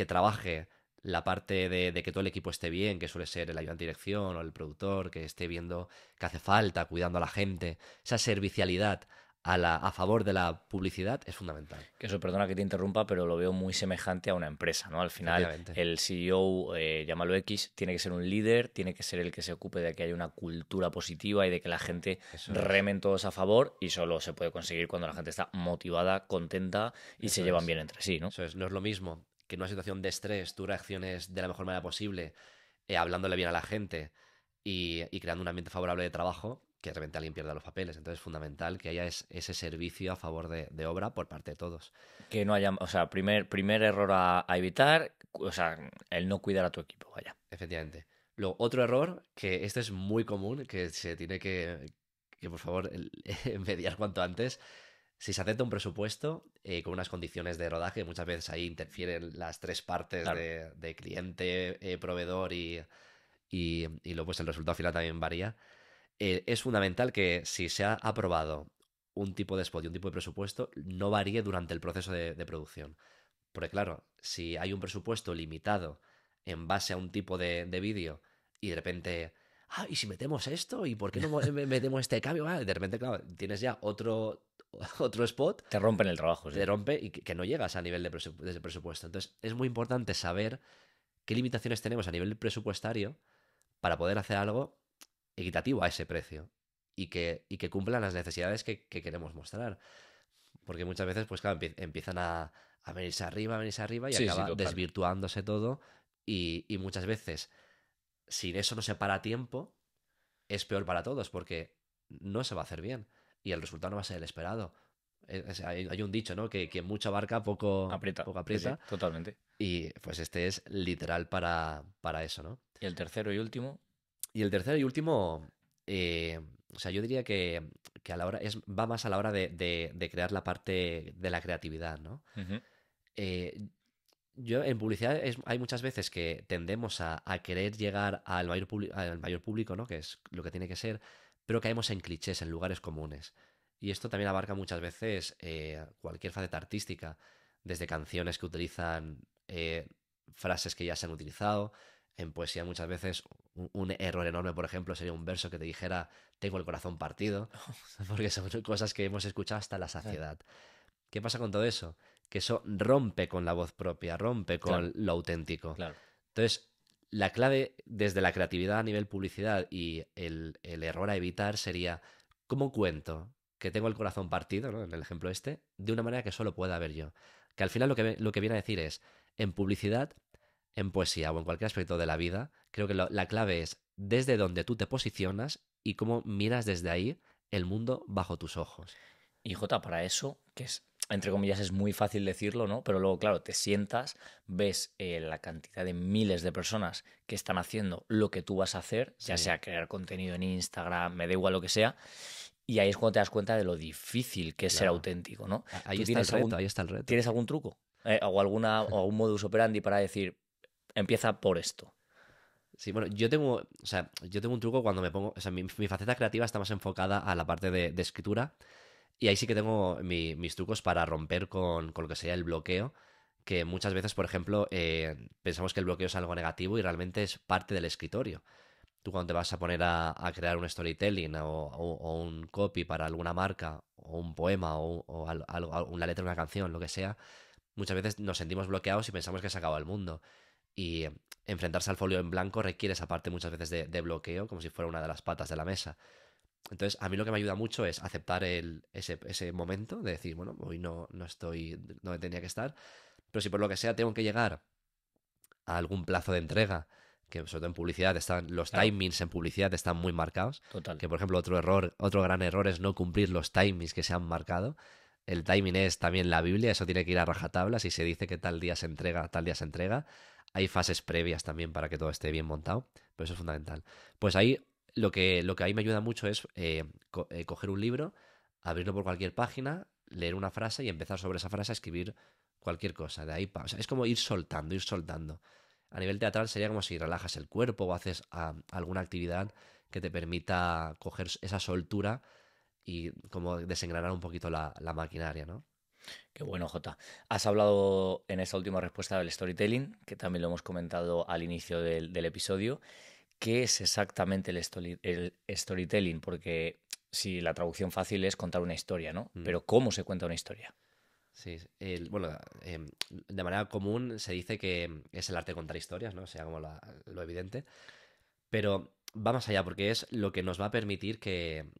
trabaje la parte de que todo el equipo esté bien, que suele ser el ayudante de dirección o el productor, que esté viendo qué hace falta, cuidando a la gente, esa servicialidad a favor de la publicidad es fundamental. Que eso, perdona que te interrumpa, pero lo veo muy semejante a una empresa, ¿no? Al final, Efectivamente. el CEO, llámalo X, tiene que ser un líder, tiene que ser el que se ocupe de que haya una cultura positiva y de que la gente Eso es. remen todos a favor y solo se puede conseguir cuando la gente está motivada, contenta y se Eso llevan es. bien entre sí, ¿no? Eso es. No es lo mismo que en una situación de estrés tú reacciones de la mejor manera posible, hablándole bien a la gente y creando un ambiente favorable de trabajo, que de repente alguien pierda los papeles. Entonces es fundamental que haya ese servicio a favor de obra por parte de todos. Que no haya, o sea, primer error a evitar, o sea, el no cuidar a tu equipo, vaya. Efectivamente. Luego, otro error, que este es muy común, que se tiene que por favor, mediar cuanto antes. Si se acepta un presupuesto con unas condiciones de rodaje, muchas veces ahí interfieren las tres partes Claro, de cliente, proveedor y luego pues el resultado final también varía. Es fundamental que si se ha aprobado un tipo de spot y un tipo de presupuesto, no varíe durante el proceso de producción. Porque claro, si hay un presupuesto limitado en base a un tipo de vídeo y de repente, ¿y si metemos esto? ¿Y por qué no metemos este cambio? De repente, claro, tienes ya otro spot, te rompen el trabajo, te sí. rompe y que no llegas a nivel de presupuesto. Entonces, es muy importante saber qué limitaciones tenemos a nivel presupuestario para poder hacer algo equitativo a ese precio y que cumplan las necesidades que queremos mostrar. Porque muchas veces, pues claro, empiezan a venirse arriba y Sí, sí, acaba total. desvirtuándose todo. Y muchas veces, si eso no se para a tiempo, es peor para todos porque no se va a hacer bien y el resultado no va a ser el esperado. Hay un dicho, ¿no? Que mucho abarca, poco, Aprieta, poco sí, sí, aprieta. totalmente. Y pues este es literal para eso, ¿no? ¿Y el tercero y último? Y el tercero y último, o sea, yo diría que a la hora va más a la hora de crear la parte de la creatividad, ¿no? Ujú. Eh, yo en publicidad hay muchas veces que tendemos a querer llegar al mayor público, ¿no? Que es lo que tiene que ser, pero caemos en clichés, en lugares comunes. Y esto también abarca muchas veces cualquier faceta artística, desde canciones que utilizan frases que ya se han utilizado. En poesía muchas veces un error enorme, por ejemplo, sería un verso que te dijera tengo el corazón partido, porque son cosas que hemos escuchado hasta la saciedad. ¿Qué pasa con todo eso? Que eso rompe con la voz propia, rompe Claro, con lo auténtico. claro. Entonces, la clave desde la creatividad a nivel publicidad y el error a evitar sería cómo cuento que tengo el corazón partido, ¿no? En el ejemplo este, de una manera que solo pueda ver yo. Que al final lo que viene a decir es, en publicidad, en poesía o en cualquier aspecto de la vida, creo que la clave es desde donde tú te posicionas y cómo miras desde ahí el mundo bajo tus ojos. Y Jota, para eso, que es, entre comillas, es muy fácil decirlo, ¿no? Pero luego, claro, te sientas, ves la cantidad de miles de personas que están haciendo lo que tú vas a hacer, ya Sí. sea crear contenido en Instagram, me da igual lo que sea, y ahí es cuando te das cuenta de lo difícil que es ser Claro. auténtico, ¿no? Ahí ¿Tú está el reto, ahí está el reto. tienes algún truco? O o algún modus operandi para decir, empieza por esto. Sí, bueno, o sea, yo tengo un truco cuando me pongo, o sea, mi faceta creativa está más enfocada a la parte de escritura y ahí sí que tengo mis trucos para romper con lo que sería el bloqueo, que muchas veces, por ejemplo, pensamos que el bloqueo es algo negativo y realmente es parte del escritorio. Tú cuando te vas a poner a crear un storytelling o un copy para alguna marca o un poema o una letra de una canción, lo que sea, muchas veces nos sentimos bloqueados y pensamos que se acaba el mundo. Y enfrentarse al folio en blanco requiere esa parte muchas veces de bloqueo, como si fuera una de las patas de la mesa. Entonces, a mí lo que me ayuda mucho es aceptar ese momento de decir, bueno, hoy no estoy donde tenía que estar, pero si por lo que sea tengo que llegar a algún plazo de entrega, que sobre todo en publicidad los Claro, timings en publicidad están muy marcados, total. que por ejemplo otro gran error es no cumplir los timings que se han marcado. El timing es también la Biblia, eso tiene que ir a rajatabla. Si se dice que tal día se entrega, tal día se entrega. Hay fases previas también para que todo esté bien montado, pero eso es fundamental. Pues ahí lo que ahí me ayuda mucho es coger un libro, abrirlo por cualquier página, leer una frase y empezar sobre esa frase a escribir cualquier cosa. De ahí o sea, es como ir soltando, ir soltando. A nivel teatral sería como si relajas el cuerpo o haces alguna actividad que te permita coger esa soltura y como desengranar un poquito la maquinaria, ¿no? Qué bueno, Jota. Has hablado en esta última respuesta del storytelling, que también lo hemos comentado al inicio del episodio. ¿Qué es exactamente el storytelling? Porque si la traducción fácil es contar una historia, ¿no? Mm. Pero ¿cómo se cuenta una historia? Sí, bueno, de manera común se dice que es el arte de contar historias, ¿no? O sea, como lo evidente. Pero va más allá, porque es lo que nos va a permitir que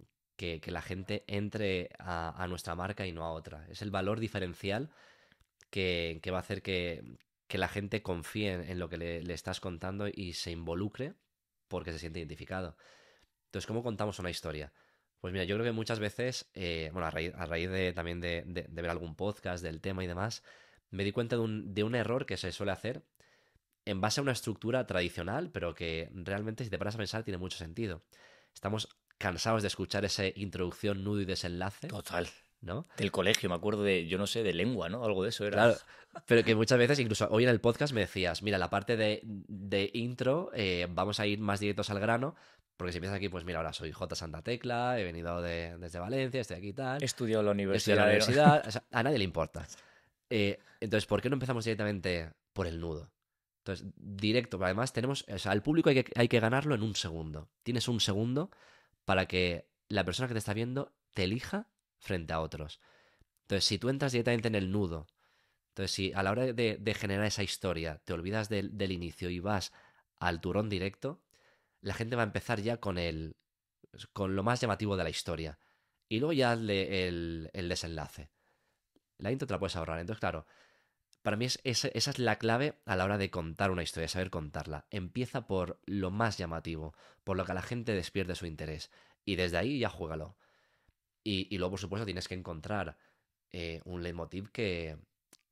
la gente entre a nuestra marca y no a otra. Es el valor diferencial que va a hacer que la gente confíe en lo que le estás contando y se involucre porque se siente identificado. Entonces, ¿cómo contamos una historia? Pues mira, yo creo que muchas veces, bueno, a raíz también de ver algún podcast del tema y demás, me di cuenta de un error que se suele hacer en base a una estructura tradicional, pero que realmente, si te paras a pensar, tiene mucho sentido. Estamos cansados de escuchar esa introducción, nudo y desenlace, Total. ¿no? Del colegio, me acuerdo de, yo no sé, de lengua, ¿no? Algo de eso era. Claro, pero que muchas veces, incluso hoy en el podcast me decías, mira, la parte de intro, vamos a ir más directos al grano, porque si empiezas aquí, pues mira, ahora soy J. Santa Tecla, he venido desde Valencia, estoy aquí y tal, He estudiado en la estoy en la universidad de... universidad, o sea, a nadie le importa. Entonces, ¿por qué no empezamos directamente por el nudo? Entonces, directo, pero además tenemos, o sea, al público hay que ganarlo en un segundo. Tienes un segundo para que la persona que te está viendo te elija frente a otros. Entonces, si tú entras directamente en el nudo, entonces si a la hora de generar esa historia te olvidas del inicio y vas al turón directo, la gente va a empezar ya con lo más llamativo de la historia. Y luego ya el desenlace. La intro te la puedes ahorrar. Entonces, claro, para mí esa es la clave a la hora de contar una historia, saber contarla. Empieza por lo más llamativo, por lo que a la gente despierte su interés. Y desde ahí ya juégalo. Y luego, por supuesto, tienes que encontrar un leitmotiv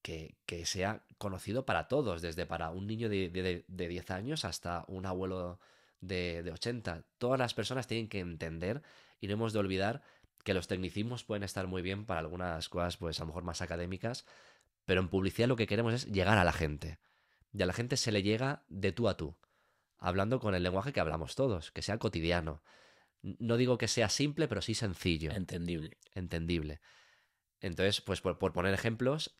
que sea conocido para todos, desde para un niño de 10 años hasta un abuelo de 80. Todas las personas tienen que entender y no hemos de olvidar que los tecnicismos pueden estar muy bien para algunas cosas, pues a lo mejor más académicas, pero en publicidad lo que queremos es llegar a la gente. Y a la gente se le llega de tú a tú, hablando con el lenguaje que hablamos todos, que sea cotidiano. No digo que sea simple, pero sí sencillo, Entendible. entendible. Entonces, pues por poner ejemplos,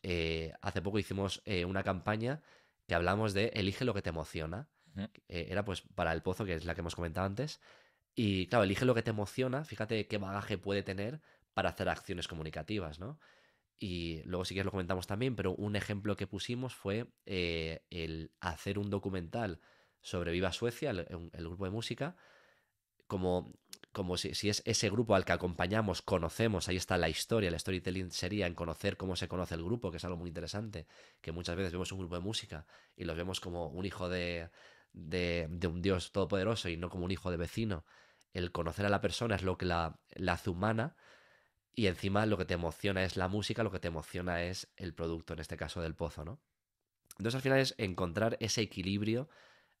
hace poco hicimos una campaña que hablamos de elige lo que te emociona. Ujú. Era pues para el pozo, que es la que hemos comentado antes. Y claro, elige lo que te emociona, fíjate qué bagaje puede tener para hacer acciones comunicativas, ¿no? Y luego si quieres lo comentamos también, pero un ejemplo que pusimos fue el hacer un documental sobre Viva Suecia, el grupo de música, como, como si es ese grupo al que acompañamos, conocemos, ahí está la historia, el storytelling sería en conocer cómo se conoce el grupo, que es algo muy interesante, que muchas veces vemos un grupo de música y los vemos como un hijo de un Dios todopoderoso y no como un hijo de vecino. El conocer a la persona es lo que la hace humana y encima lo que te emociona es la música, lo que te emociona es el producto, en este caso del pozo, ¿no? Entonces al final es encontrar ese equilibrio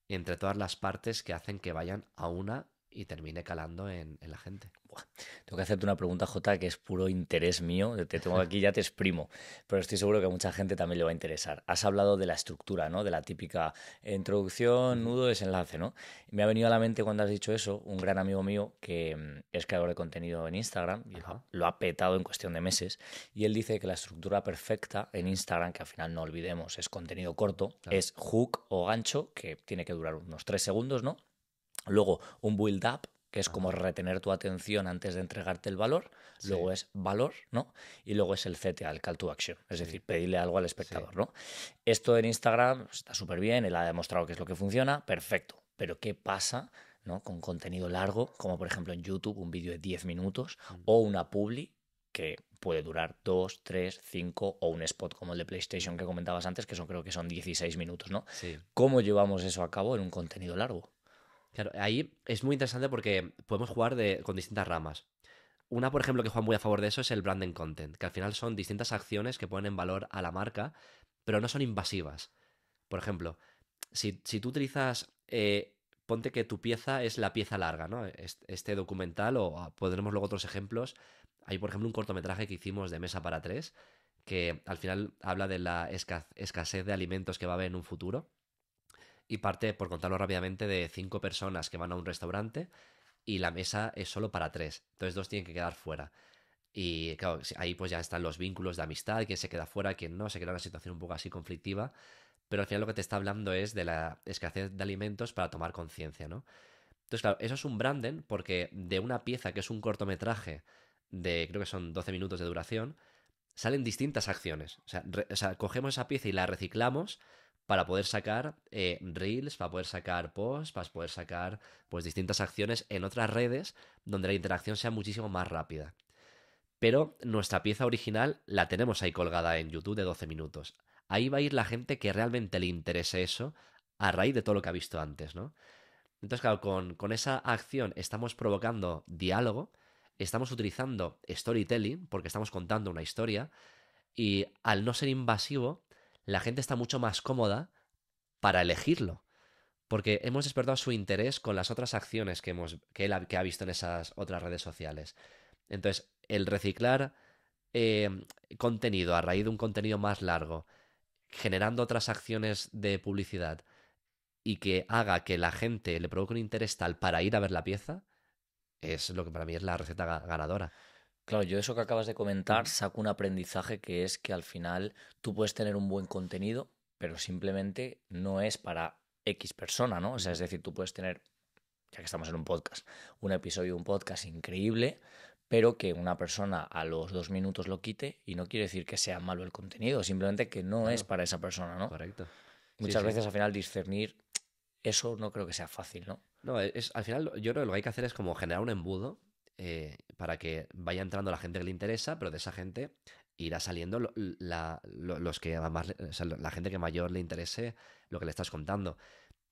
entre todas las partes que hacen que vayan a una y termine calando en la gente. Buah, tengo que hacerte una pregunta, Jota, que es puro interés mío. Te tengo aquí, ya te exprimo, pero estoy seguro que a mucha gente también le va a interesar. Has hablado de la estructura, ¿no? De la típica introducción, Ujú. nudo, desenlace, ¿no? Y me ha venido a la mente cuando has dicho eso, un gran amigo mío que es creador de contenido en Instagram y Ajá, lo ha petado en cuestión de meses. Y él dice que la estructura perfecta en Instagram, que al final no olvidemos, es contenido corto, claro. es hook o gancho, que tiene que durar unos 3 segundos, ¿no? Luego, un build up, que es como Ajá, retener tu atención antes de entregarte el valor. sí, Luego es valor, ¿no? Y luego es el CTA, el call to action, es sí, decir, pedirle algo al sí. espectador, ¿no? Esto en Instagram pues, está súper bien, él ha demostrado que es lo que funciona, perfecto. Pero ¿qué pasa, ¿no? Con contenido largo, como por ejemplo en YouTube, un vídeo de 10 minutos Mm, o una publi que puede durar 2, 3, 5 o un spot como el de mm, PlayStation que comentabas antes, que son creo que son 16 minutos, ¿no? sí. ¿Cómo llevamos eso a cabo en un contenido largo? Claro, ahí es muy interesante porque podemos jugar con distintas ramas. Una, por ejemplo, que juega muy a favor de eso es el branding content, que al final son distintas acciones que ponen en valor a la marca, pero no son invasivas. Por ejemplo, si tú utilizas, ponte que tu pieza es la pieza larga, ¿no? Este documental, o pondremos luego otros ejemplos. Hay, por ejemplo, un cortometraje que hicimos de Mesa para Tres, que al final habla de la escasez de alimentos que va a haber en un futuro. Y parte, por contarlo rápidamente, de 5 personas que van a un restaurante y la mesa es solo para 3. Entonces 2 tienen que quedar fuera. Y claro, ahí pues ya están los vínculos de amistad, quién se queda fuera, quién no, se crea una situación un poco así conflictiva, pero al final lo que te está hablando es de la escasez de alimentos para tomar conciencia, ¿no? Entonces, claro, eso es un branding porque de una pieza que es un cortometraje de, creo que son 12 minutos de duración, salen distintas acciones. O sea, cogemos esa pieza y la reciclamos para poder sacar reels, para poder sacar posts, para poder sacar pues distintas acciones en otras redes donde la interacción sea muchísimo más rápida. Pero nuestra pieza original la tenemos ahí colgada en YouTube de 12 minutos. Ahí va a ir la gente que realmente le interese eso a raíz de todo lo que ha visto antes, ¿no? Entonces, claro, con esa acción estamos provocando diálogo, estamos utilizando storytelling, porque estamos contando una historia, y al no ser invasivo, la gente está mucho más cómoda para elegirlo. Porque hemos despertado su interés con las otras acciones que ha visto en esas otras redes sociales. Entonces, el reciclar eh, contenido a raíz de un contenido más largo, generando otras acciones de publicidad y que haga que la gente le provoque un interés tal para ir a ver la pieza, es lo que para mí es la receta ganadora. Claro, yo eso que acabas de comentar Ujú. saco un aprendizaje que es que al final tú puedes tener un buen contenido, pero simplemente no es para X persona, ¿no? O sea, es Ujú. decir, tú puedes tener, ya que estamos en un podcast, un episodio de un podcast increíble, pero que una persona a los 2 minutos lo quite y no quiere decir que sea malo el contenido, simplemente que no es Claro, para esa persona, ¿no? correcto. Sí, Muchas sí. veces al final discernir eso no creo que sea fácil, ¿no? No, al final yo creo que lo que hay que hacer es como generar un embudo para que vaya entrando la gente que le interesa, pero de esa gente irá saliendo los que más, o sea, la gente que mayor le interese lo que le estás contando.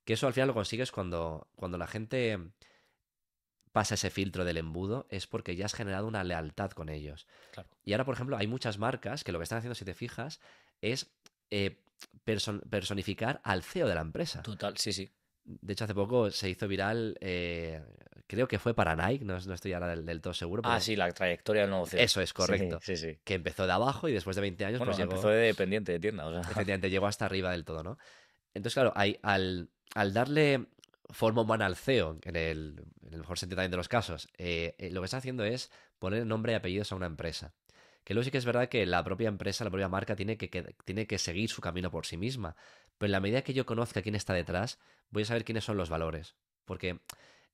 Que eso al final lo consigues cuando la gente pasa ese filtro del embudo, es porque ya has generado una lealtad con ellos. Claro. Y ahora, por ejemplo, hay muchas marcas que lo que están haciendo, si te fijas, es personificar al CEO de la empresa. Total, sí, sí. De hecho, hace poco se hizo viral, creo que fue para Nike, no estoy ahora del todo seguro, Ah, pero sí, la trayectoria del nuevo CEO. eso es Sí, correcto. sí, sí. Que empezó de abajo y después de 20 años, pues Bueno, empezó llegó, de dependiente de tienda, o sea. efectivamente, llegó hasta arriba del todo, ¿no? Entonces, claro, al darle forma humana al CEO, en el mejor sentido también de los casos, lo que está haciendo es poner nombre y apellidos a una empresa. Que luego sí que es verdad que la propia empresa, la propia marca, tiene que seguir su camino por sí misma. Pero en la medida que yo conozca quién está detrás, voy a saber quiénes son los valores. Porque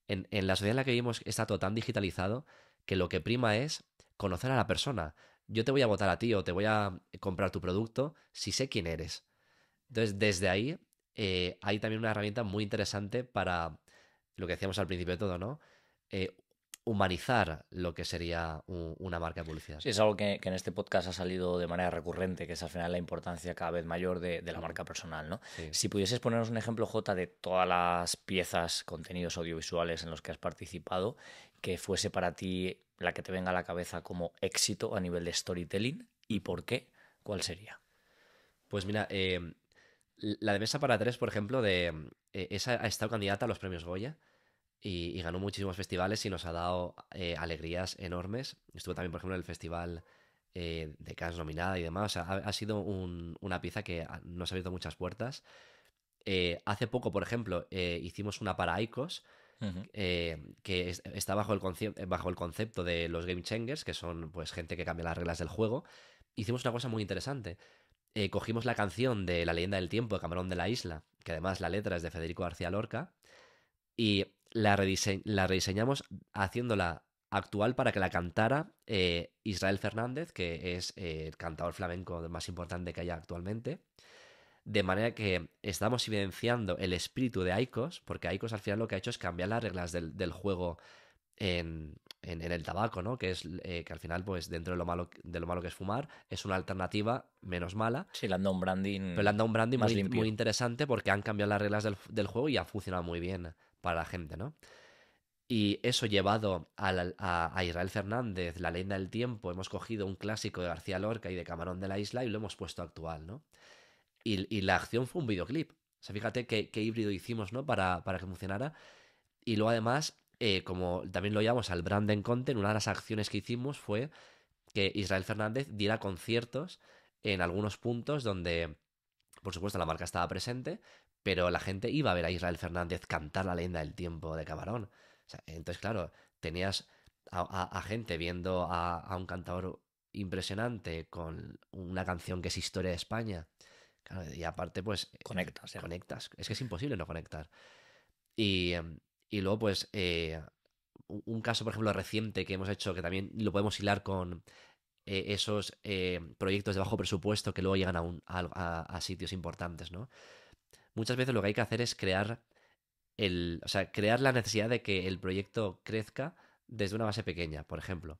en la sociedad en la que vivimos está todo tan digitalizado que lo que prima es conocer a la persona. Yo te voy a votar a ti o te voy a comprar tu producto si sé quién eres. Entonces, desde ahí hay también una herramienta muy interesante para lo que decíamos al principio de todo, ¿no? Eh, humanizar lo que sería una marca de publicidad. Sí, es algo que en este podcast ha salido de manera recurrente, que es al final la importancia cada vez mayor de la Ujú. marca personal, ¿no? Sí. Si pudieses ponernos un ejemplo, Jota, de todas las piezas, contenidos audiovisuales en los que has participado, que fuese para ti la que te venga a la cabeza como éxito a nivel de storytelling, ¿y por qué? ¿Cuál sería? Pues mira, la de Mesa para Tres, por ejemplo, esa ha estado candidata a los premios Goya y ganó muchísimos festivales y nos ha dado alegrías enormes. Estuvo también, por ejemplo, en el festival de Cannes nominada y demás. O sea, ha sido una pieza que nos ha abierto muchas puertas. Hace poco, por ejemplo, hicimos una para ICOS, Ujú. que está bajo el concepto de los Game Changers, que son pues gente que cambia las reglas del juego. Hicimos una cosa muy interesante. Cogimos la canción de La leyenda del tiempo de Camarón de la Isla, que además la letra es de Federico García Lorca, y la rediseñamos haciéndola actual para que la cantara Israel Fernández, que es el cantador flamenco más importante que haya actualmente. De manera que estamos evidenciando el espíritu de Aikos, porque Aikos al final lo que ha hecho es cambiar las reglas del juego en el tabaco, ¿no? Que es que al final, pues, dentro de lo malo que es fumar, es una alternativa menos mala, Sí, le han dado un pero le branding han dado un branding más muy limpio. interesante porque han cambiado las reglas del juego y ha funcionado muy bien para la gente, ¿no? Y eso llevado a Israel Fernández, La leyenda del tiempo, hemos cogido un clásico de García Lorca y de Camarón de la Isla y lo hemos puesto actual, ¿no? Y la acción fue un videoclip. O sea, fíjate qué híbrido hicimos, ¿no? Para que funcionara. Y luego además, como también lo llamamos al brand content, una de las acciones que hicimos fue que Israel Fernández diera conciertos en algunos puntos donde, por supuesto, la marca estaba presente, pero la gente iba a ver a Israel Fernández cantar La leyenda del tiempo de Camarón. O sea, entonces, claro, tenías a gente viendo a un cantador impresionante con una canción que es historia de España. Claro, y aparte, pues, Conectas ya. conectas. Es que es imposible no conectar. Y, y luego, pues, un caso, por ejemplo, reciente que hemos hecho, que también lo podemos hilar con esos proyectos de bajo presupuesto que luego llegan a sitios importantes, ¿no? Muchas veces lo que hay que hacer es o sea, crear la necesidad de que el proyecto crezca desde una base pequeña. Por ejemplo,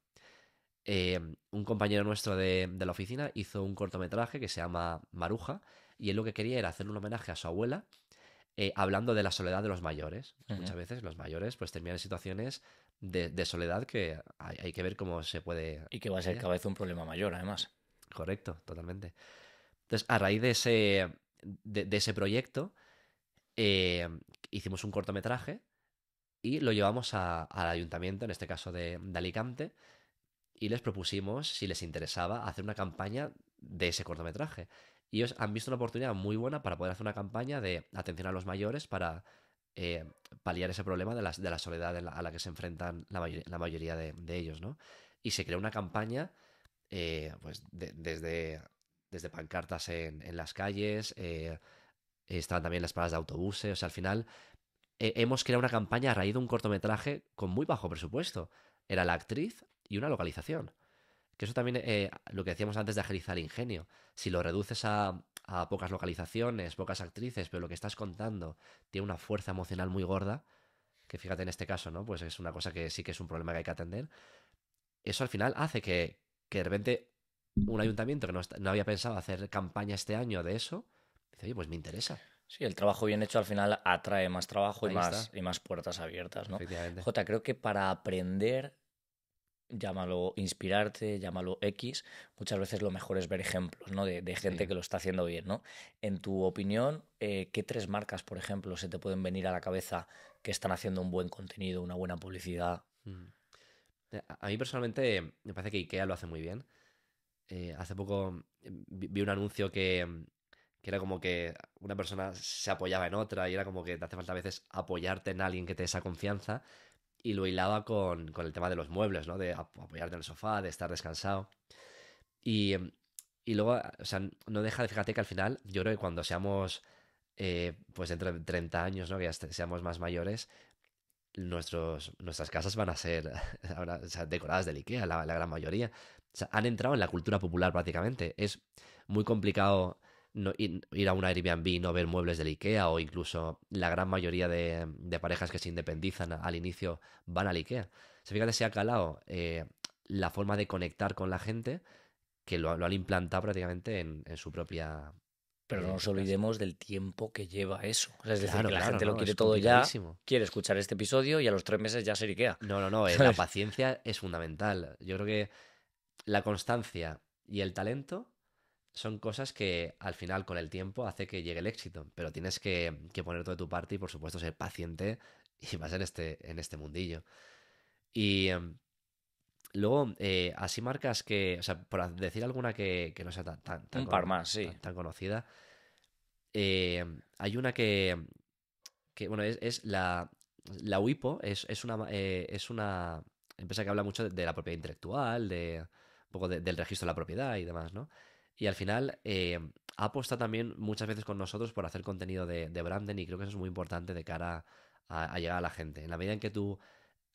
un compañero nuestro de la oficina hizo un cortometraje que se llama Maruja y él lo que quería era hacer un homenaje a su abuela hablando de la soledad de los mayores. Ujú. Muchas veces los mayores pues terminan en situaciones de soledad que hay que ver cómo se puede Y que va a ser paliar. cada vez un problema mayor, además. Correcto, totalmente. Entonces, a raíz de ese proyecto, eh, hicimos un cortometraje y lo llevamos al ayuntamiento, en este caso de Alicante, y les propusimos si les interesaba hacer una campaña de ese cortometraje. Y ellos han visto una oportunidad muy buena para poder hacer una campaña de atención a los mayores para eh, paliar ese problema de la soledad a la que se enfrentan la mayoría de ellos, ¿no? Y se creó una campaña pues desde pancartas en las calles, estaban también las paradas de autobuses, o sea, al final hemos creado una campaña a raíz de un cortometraje con muy bajo presupuesto. Era la actriz y una localización. Que eso también, lo que decíamos antes de agilizar el ingenio. Si lo reduces a pocas localizaciones, pocas actrices, pero lo que estás contando tiene una fuerza emocional muy gorda, que fíjate en este caso, ¿no? Pues es una cosa que sí que es un problema que hay que atender. Eso al final hace que de repente un ayuntamiento que no había pensado hacer campaña este año de eso, dice, oye, pues me interesa. Sí, el trabajo bien hecho al final atrae más trabajo Ahí está, y más puertas abiertas, ¿no? efectivamente. Jota, creo que para aprender llámalo inspirarte, llámalo X, muchas veces lo mejor es ver ejemplos, ¿no? De gente Sí. que lo está haciendo bien, ¿no? En tu opinión, ¿qué 3 marcas, por ejemplo, se te pueden venir a la cabeza que están haciendo un buen contenido, una buena publicidad? Mm. A mí personalmente me parece que IKEA lo hace muy bien. Hace poco vi un anuncio que era como que una persona se apoyaba en otra y era como que te hace falta a veces apoyarte en alguien que te dé esa confianza y lo hilaba con el tema de los muebles, ¿no? De apoyarte en el sofá, de estar descansado. Y, y luego, o sea, no deja de, fíjate que al final, yo creo que cuando seamos, pues dentro de 30 años, ¿no? Que ya seamos más mayores, nuestras casas van a ser o sea, decoradas del IKEA, la gran mayoría. O sea, han entrado en la cultura popular prácticamente. Es muy complicado ir a un Airbnb y no ver muebles del IKEA, o incluso la gran mayoría de parejas que se independizan al inicio van al IKEA. O sea, fíjate, se ha calado la forma de conectar con la gente que lo han implantado prácticamente en su propia Pero no nos casa. olvidemos del tiempo que lleva eso. O sea, es decir, Claro, que la claro, gente lo ¿no? quiere Es todo ya, complicadísimo. quiere escuchar este episodio y a los 3 meses ya ser IKEA. No, no, no, la ¿Sabes? paciencia es fundamental. Yo creo que la constancia y el talento son cosas que al final con el tiempo hace que llegue el éxito, pero tienes que poner todo de tu parte y por supuesto ser paciente y más en este mundillo. Y luego, así marcas que, o sea, por decir alguna que no sea Un par más, sí. tan conocida, hay una que bueno, es la WIPO, es una empresa que habla mucho de la propiedad intelectual, un poco del registro de la propiedad y demás, ¿no? Y al final ha apostado también muchas veces con nosotros por hacer contenido de branding y creo que eso es muy importante de cara a llegar a la gente. En la medida en que tú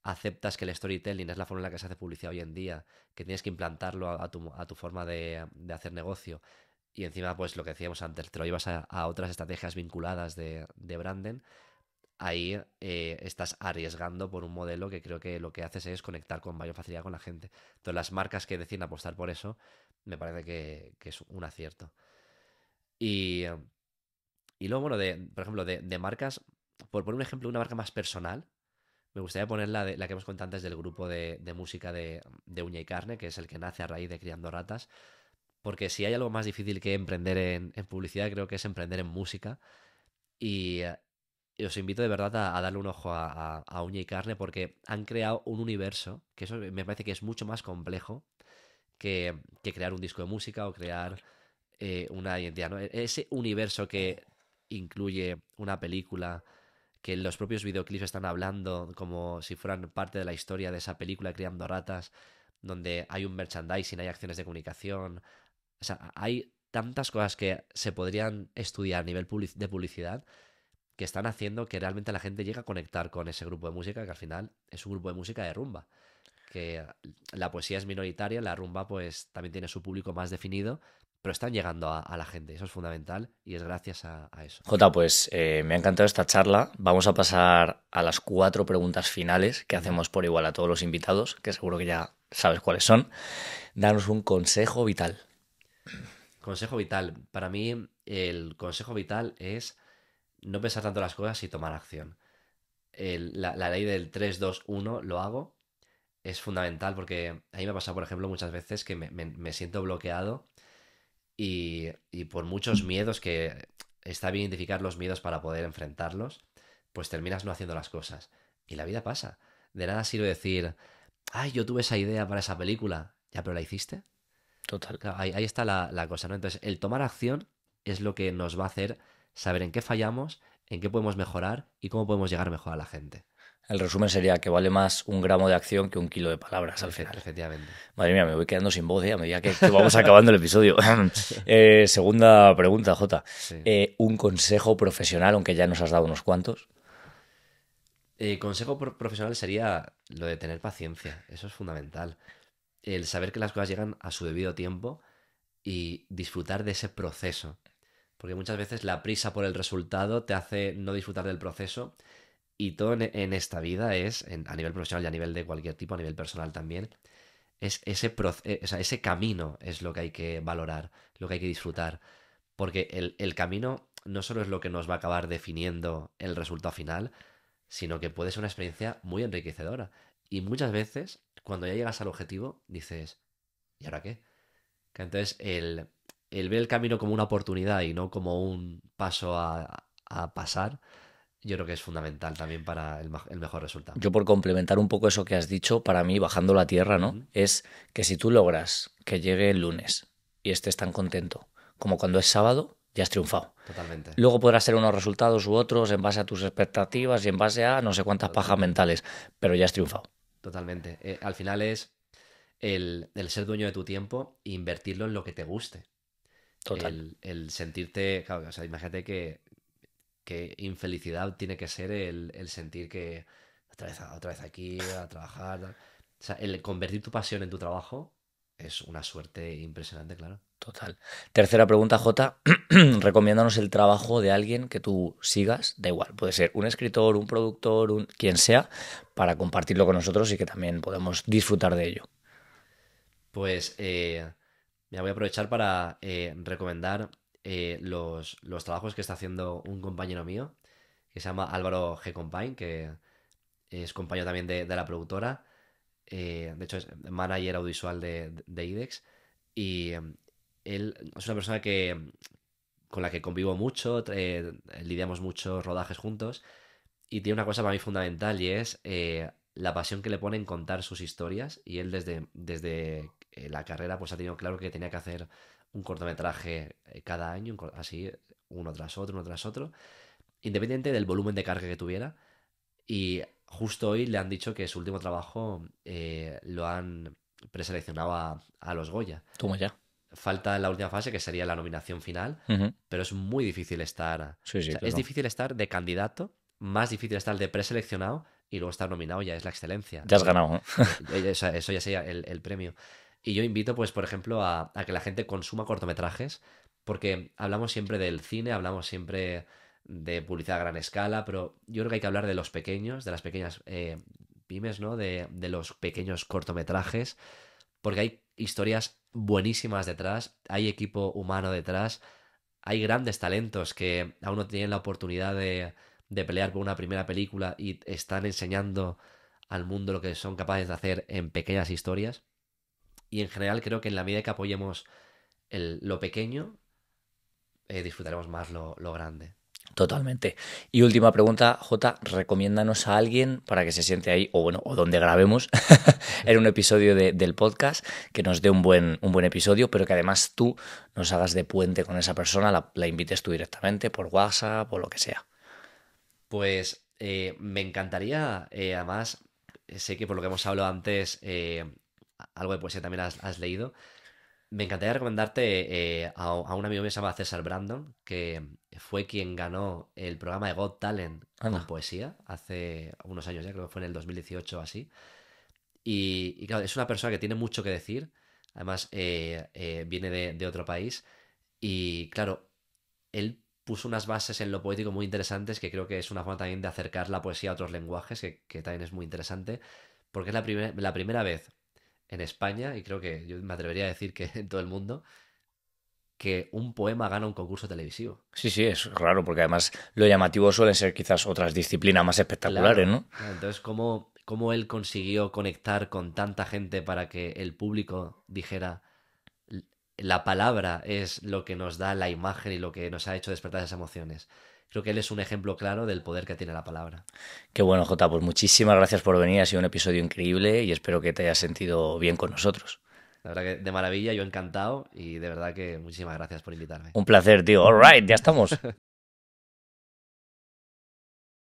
aceptas que el storytelling es la forma en la que se hace publicidad hoy en día, que tienes que implantarlo a tu forma de hacer negocio y encima, pues lo que decíamos antes, te lo llevas a otras estrategias vinculadas de branding, ahí estás arriesgando por un modelo que creo que lo que haces es conectar con mayor facilidad con la gente. Entonces, las marcas que deciden apostar por eso, me parece que es un acierto. Y, y luego, bueno, por ejemplo, de marcas, por poner un ejemplo, una marca más personal, me gustaría poner la que hemos contado antes del grupo de música de Uña y Carne, que es el que nace a raíz de Criando Ratas, porque si hay algo más difícil que emprender en publicidad, creo que es emprender en música. Y, y os invito de verdad a darle un ojo a Uña y Carne porque han creado un universo que eso me parece que es mucho más complejo que crear un disco de música o crear una identidad, ¿no? Ese universo que incluye una película, que los propios videoclips están hablando como si fueran parte de la historia de esa película Criando Ratas, donde hay un merchandising, hay acciones de comunicación. O sea, hay tantas cosas que se podrían estudiar a nivel de publicidad que están haciendo que realmente la gente llegue a conectar con ese grupo de música, que al final es un grupo de música de rumba. Que la poesía es minoritaria, la rumba pues también tiene su público más definido, pero están llegando a la gente. Eso es fundamental y es gracias a eso. Jota, pues me ha encantado esta charla. Vamos a pasar a las 4 preguntas finales que Ujú. hacemos por igual a todos los invitados, que seguro que ya sabes cuáles son. Danos un consejo vital. Consejo vital. Para mí el consejo vital es no pensar tanto las cosas y tomar acción. La ley del 3-2-1 lo hago. Es fundamental porque a mí me ha pasado, por ejemplo, muchas veces que me siento bloqueado y por muchos miedos que está bien identificar los miedos para poder enfrentarlos, pues terminas no haciendo las cosas. Y la vida pasa. De nada sirve decir, ay, yo tuve esa idea para esa película. Ya, pero la hiciste. Total. Claro, ahí está la cosa, ¿no? Entonces, el tomar acción es lo que nos va a hacer saber en qué fallamos, en qué podemos mejorar y cómo podemos llegar mejor a la gente. El resumen sería que vale más un gramo de acción que un kilo de palabras al final. Efectivamente. Madre mía, me voy quedando sin voz, a medida que vamos acabando el episodio. Segunda pregunta, Jota. Sí. Un consejo profesional, aunque ya nos has dado unos cuantos. Consejo profesional sería lo de tener paciencia. Eso es fundamental. El saber que las cosas llegan a su debido tiempo y disfrutar de ese proceso. Porque muchas veces la prisa por el resultado te hace no disfrutar del proceso y todo en esta vida es, a nivel profesional y a nivel de cualquier tipo, a nivel personal también, es o sea, ese camino es lo que hay que valorar, lo que hay que disfrutar. Porque el camino no solo es lo que nos va a acabar definiendo el resultado final, sino que puede ser una experiencia muy enriquecedora. Y muchas veces, cuando ya llegas al objetivo, dices, ¿y ahora qué? Que entonces el ver el camino como una oportunidad y no como un paso a pasar, yo creo que es fundamental también para el mejor resultado. Yo por complementar un poco eso que has dicho, para mí, bajando la tierra, ¿no? Ujú. Es que si tú logras que llegue el lunes y estés tan contento como cuando es sábado, ya has triunfado. Totalmente, Luego podrás ser unos resultados u otros en base a tus expectativas y en base a no sé cuántas pajas totalmente, mentales, pero ya has triunfado. totalmente. Al final es el ser dueño de tu tiempo e invertirlo en lo que te guste. Total. El sentirte, claro, o sea, imagínate que infelicidad tiene que ser el sentir que otra vez aquí a trabajar. Tal. O sea, el convertir tu pasión en tu trabajo es una suerte impresionante, claro. Total. Tercera pregunta, Jota. Recomiéndanos el trabajo de alguien que tú sigas, da igual, puede ser un escritor, un productor, quien sea, para compartirlo con nosotros y que también podamos disfrutar de ello. Pues me voy a aprovechar para recomendar los trabajos que está haciendo un compañero mío, que se llama Álvaro G. Compañ, que es compañero también de la productora. De hecho, es manager audiovisual de IDEX. Y él es una persona con la que convivo mucho, lidiamos muchos rodajes juntos. Y tiene una cosa para mí fundamental y es la pasión que le pone en contar sus historias. Y él desde la carrera pues ha tenido claro que tenía que hacer un cortometraje cada año, así uno tras otro, uno tras otro, independiente del volumen de carga que tuviera. Y justo hoy le han dicho que su último trabajo lo han preseleccionado a los Goya. Toma ya. Falta la última fase, que sería la nominación final, Ujú. pero es muy difícil estar. Sí, O sí, sea, es claro. difícil estar de candidato, más difícil estar de preseleccionado y luego estar nominado ya es la excelencia. Ya has ganado, ¿eh? Eso ya sería el premio. Y yo invito, pues, por ejemplo, a que la gente consuma cortometrajes, porque hablamos siempre del cine, hablamos siempre de publicidad a gran escala, pero yo creo que hay que hablar de los pequeños, de las pequeñas pymes, ¿no? De los pequeños cortometrajes, porque hay historias buenísimas detrás, hay equipo humano detrás, hay grandes talentos que aún no tienen la oportunidad de pelear por una primera película y están enseñando al mundo lo que son capaces de hacer en pequeñas historias. Y en general creo que en la medida que apoyemos lo pequeño, disfrutaremos más lo grande. Totalmente. Y última pregunta, Jota, recomiéndanos a alguien para que se siente ahí, o bueno, o donde grabemos, en un episodio del podcast, que nos dé un buen episodio, pero que además tú nos hagas de puente con esa persona, la invites tú directamente por WhatsApp o lo que sea. Pues me encantaría, además, sé que por lo que hemos hablado antes, algo de poesía también has leído. Me encantaría recomendarte a un amigo mío que se llama César Brandon, que fue quien ganó el programa de Got Talent con Anda. poesía hace unos años ya, creo que fue en el 2018 o así. Y claro, es una persona que tiene mucho que decir, además viene de otro país y claro, él puso unas bases en lo poético muy interesantes que creo que es una forma también de acercar la poesía a otros lenguajes, que también es muy interesante, porque es la primera vez en España, y creo que yo me atrevería a decir que en todo el mundo, que un poema gana un concurso televisivo. Sí, sí, es raro, porque además lo llamativo suelen ser quizás otras disciplinas más espectaculares, Claro, ¿no? claro, entonces cómo él consiguió conectar con tanta gente para que el público dijera, "L- la palabra es lo que nos da la imagen y lo que nos ha hecho despertar esas emociones". Creo que él es un ejemplo claro del poder que tiene la palabra. Qué bueno, Jota, pues muchísimas gracias por venir, ha sido un episodio increíble y espero que te hayas sentido bien con nosotros. La verdad que de maravilla, yo encantado y de verdad que muchísimas gracias por invitarme. Un placer, tío. All right, ya estamos.